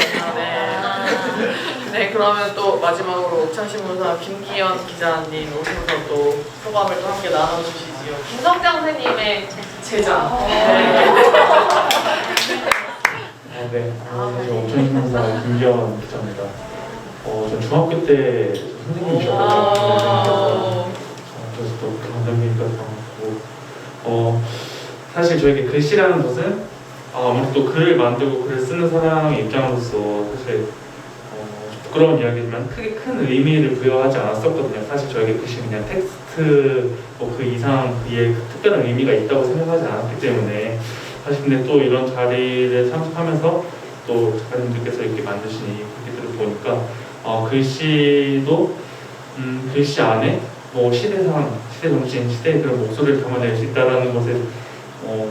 네, 그러면 또 마지막으로 옥천신문사 김기현 기자님 오셔서 또 소감을 또 함께 나눠주시지요. 김성장 선생님의 제자. 네, 옥천신문사 김기현 기자입니다. 전 중학교 때 선생님이셨거든요. 그래서 또 감독님과 반갑고, 사실 저에게 글씨라는 것은 아무래도 또 글을 만들고 글을 쓰는 사람의 입장으로서 사실 부끄러운 이야기지만 크게 큰 의미를 부여하지 않았었거든요. 사실 저에게 글씨 그냥 텍스트 그 이상 그에 특별한 의미가 있다고 생각하지 않았기 때문에 사실 근데 또 이런 자리를 참석하면서 또 작가님들께서 이렇게 만드신 이 글귀들을 보니까 글씨도 글씨 안에 시대상, 시대 정신, 시대의 그런 목소리를 담아낼 수 있다는 것에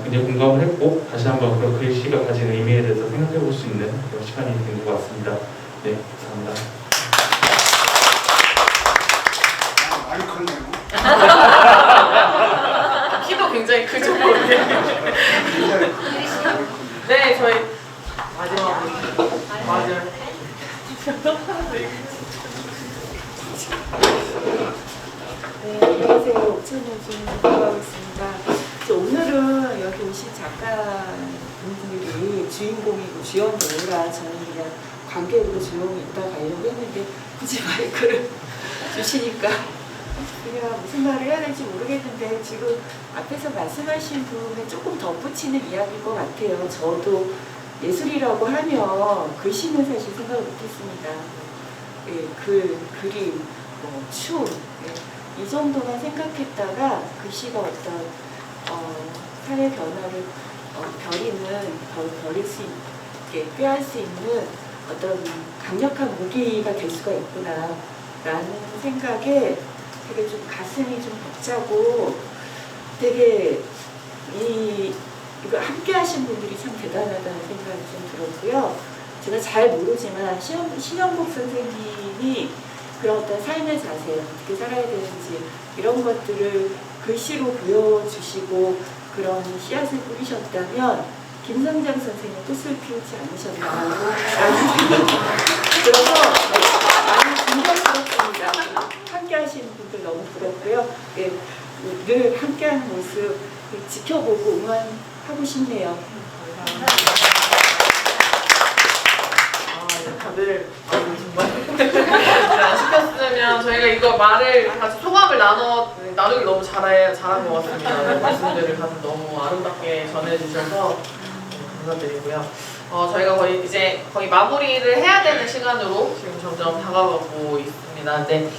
굉장히 공감을 했고 다시 한번 그런 글씨가 가진 의미에 대해서 생각해 볼 수 있는 그런 시간이 된 것 같습니다. 네, 감사합니다. 많이 컸네요. 키도 굉장히 크죠. 네, 저희 마지막으로 맞아요. 네, 안녕하세요. 옥천현진이라고 있습니다. 오늘은 여기 오신 작가분들이 주인공이고 주연 배우라 저는 그냥 관객으로 조용히 있다 가려고 했는데 굳이 마이크를 주시니까 그냥 무슨 말을 해야 될지 모르겠는데 지금 앞에서 말씀하신 부분에 조금 덧붙이는 이야기일 것 같아요. 저도 예술이라고 하면 글씨는 사실 생각을 못했습니다. 예, 그림, 춤 이 정도만 생각했다가 글씨가 어떤 사회 변화를 버릴 수 있게 꾀할 수 있는 어떤 강력한 무기가 될 수가 있구나 라는 생각에 되게 좀 가슴이 좀 벅차고 되게 이거 함께 하신 분들이 참 대단하다는 생각이 좀 들었고요. 제가 잘 모르지만 신영복 선생님이 그런 어떤 삶의 자세, 어떻게 살아야 되는지 이런 것들을 글씨로 보여주시고 그런 씨앗을 뿌리셨다면 김성장 선생님 뜻을 피우지 않으셨나 라는 생각이 들어서 많이 존경스럽습니다. 함께 하시는 분들 너무 부럽고요. 네, 늘 함께하는 모습 지켜보고 응원하고 싶네요. 다들 안 시켰으면 저희가 이거 말을 같이 소감을 나누기 너무 잘한 것 같습니다. 말씀들을 다들 너무 아름답게 전해주셔서 감사드리고요. 저희가 거의 마무리를 해야 되는 시간으로 지금 점점 다가가고 있습니다. 근데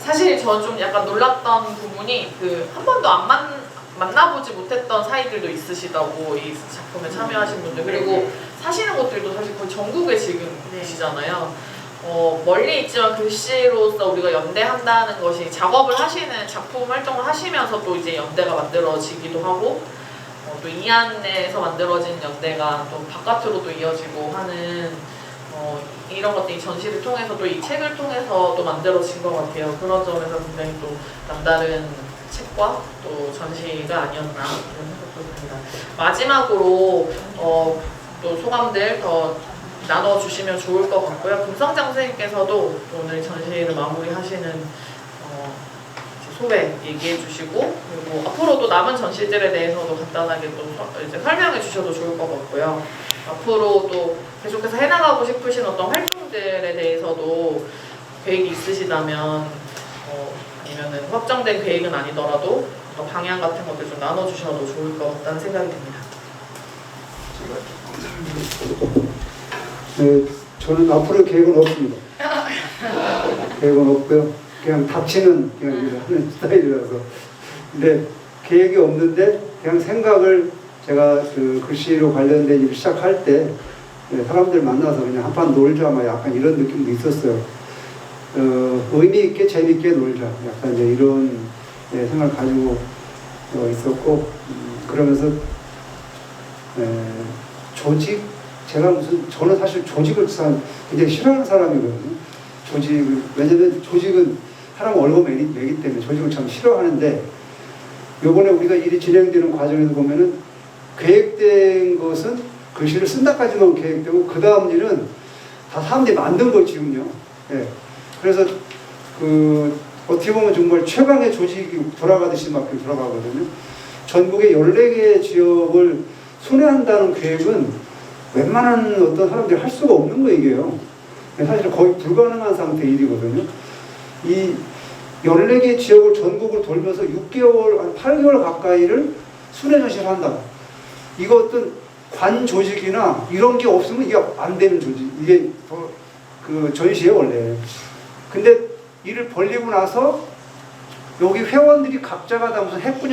사실 전 좀 약간 놀랐던 부분이 한 번도 안 만나보지 못했던 사이들도 있으시다고 이 작품에 참여하신 분들 그리고 사시는 곳들도 사실 거의 전국에 지금 계시잖아요. 멀리 있지만 글씨로서 우리가 연대한다는 것이 작업을 하시는 작품 활동을 하시면서 또 이제 연대가 만들어지기도 하고 또 이 안에서 만들어진 연대가 또 바깥으로도 이어지고 하는 이런 것들이 전시를 통해서 또 이 책을 통해서 또 만들어진 것 같아요. 그런 점에서 굉장히 또 남다른 책과 또 전시가 아니었나 이런 생각도 듭니다. 마지막으로 또 소감들 더 나눠주시면 좋을 것 같고요. 김성장 선생님께서도 오늘 전시를 마무리하시는 소회 얘기해 주시고 그리고 앞으로도 남은 전시들에 대해서도 간단하게 또 이제 설명해 주셔도 좋을 것 같고요. 앞으로 또 계속해서 해나가고 싶으신 어떤 활동들에 대해서도 계획이 있으시다면 아니면은 확정된 계획은 아니더라도 방향 같은 것들 좀 나눠주셔도 좋을 것 같다는 생각이 듭니다. 네, 저는 앞으로 계획은 없습니다. 계획은 없고요. 그냥 닥치는 그냥 하는 스타일이라서. 근데 계획이 없는데 그냥 생각을 제가 그 글씨로 관련된 일을 시작할 때 사람들 만나서 그냥 한판 놀자 막 약간 이런 느낌도 있었어요. 의미 있게 재밌게 놀자 약간 이제 이런 생각을 가지고 있었고 그러면서 조직, 저는 사실 조직을 굉장히 싫어하는 사람이거든요. 왜냐면 조직은 사람 월급 매기 때문에 조직을 참 싫어하는데, 요번에 우리가 일이 진행되는 과정에서 보면은 계획된 것은 글씨를 쓴다까지만 계획되고, 그 다음 일은 다 사람들이 만든 거 지금요. 예. 그래서 어떻게 보면 정말 최강의 조직이 돌아가듯이 막 돌아가거든요. 전국의 14개 지역을 순회한다는 계획은 웬만한 어떤 사람들이 할 수가 없는 거 이게요. 사실 거의 불가능한 상태의 일이거든요. 이 14개 지역을 전국을 돌면서 6개월, 한 8개월 가까이를 순회 전시를 한다. 이거 어떤 관 조직이나 이런 게 없으면 이게 안 되는 조직. 이게 그 전시에 원래. 근데 일을 벌리고 나서 여기 회원들이 각자가 다 무슨 핵분야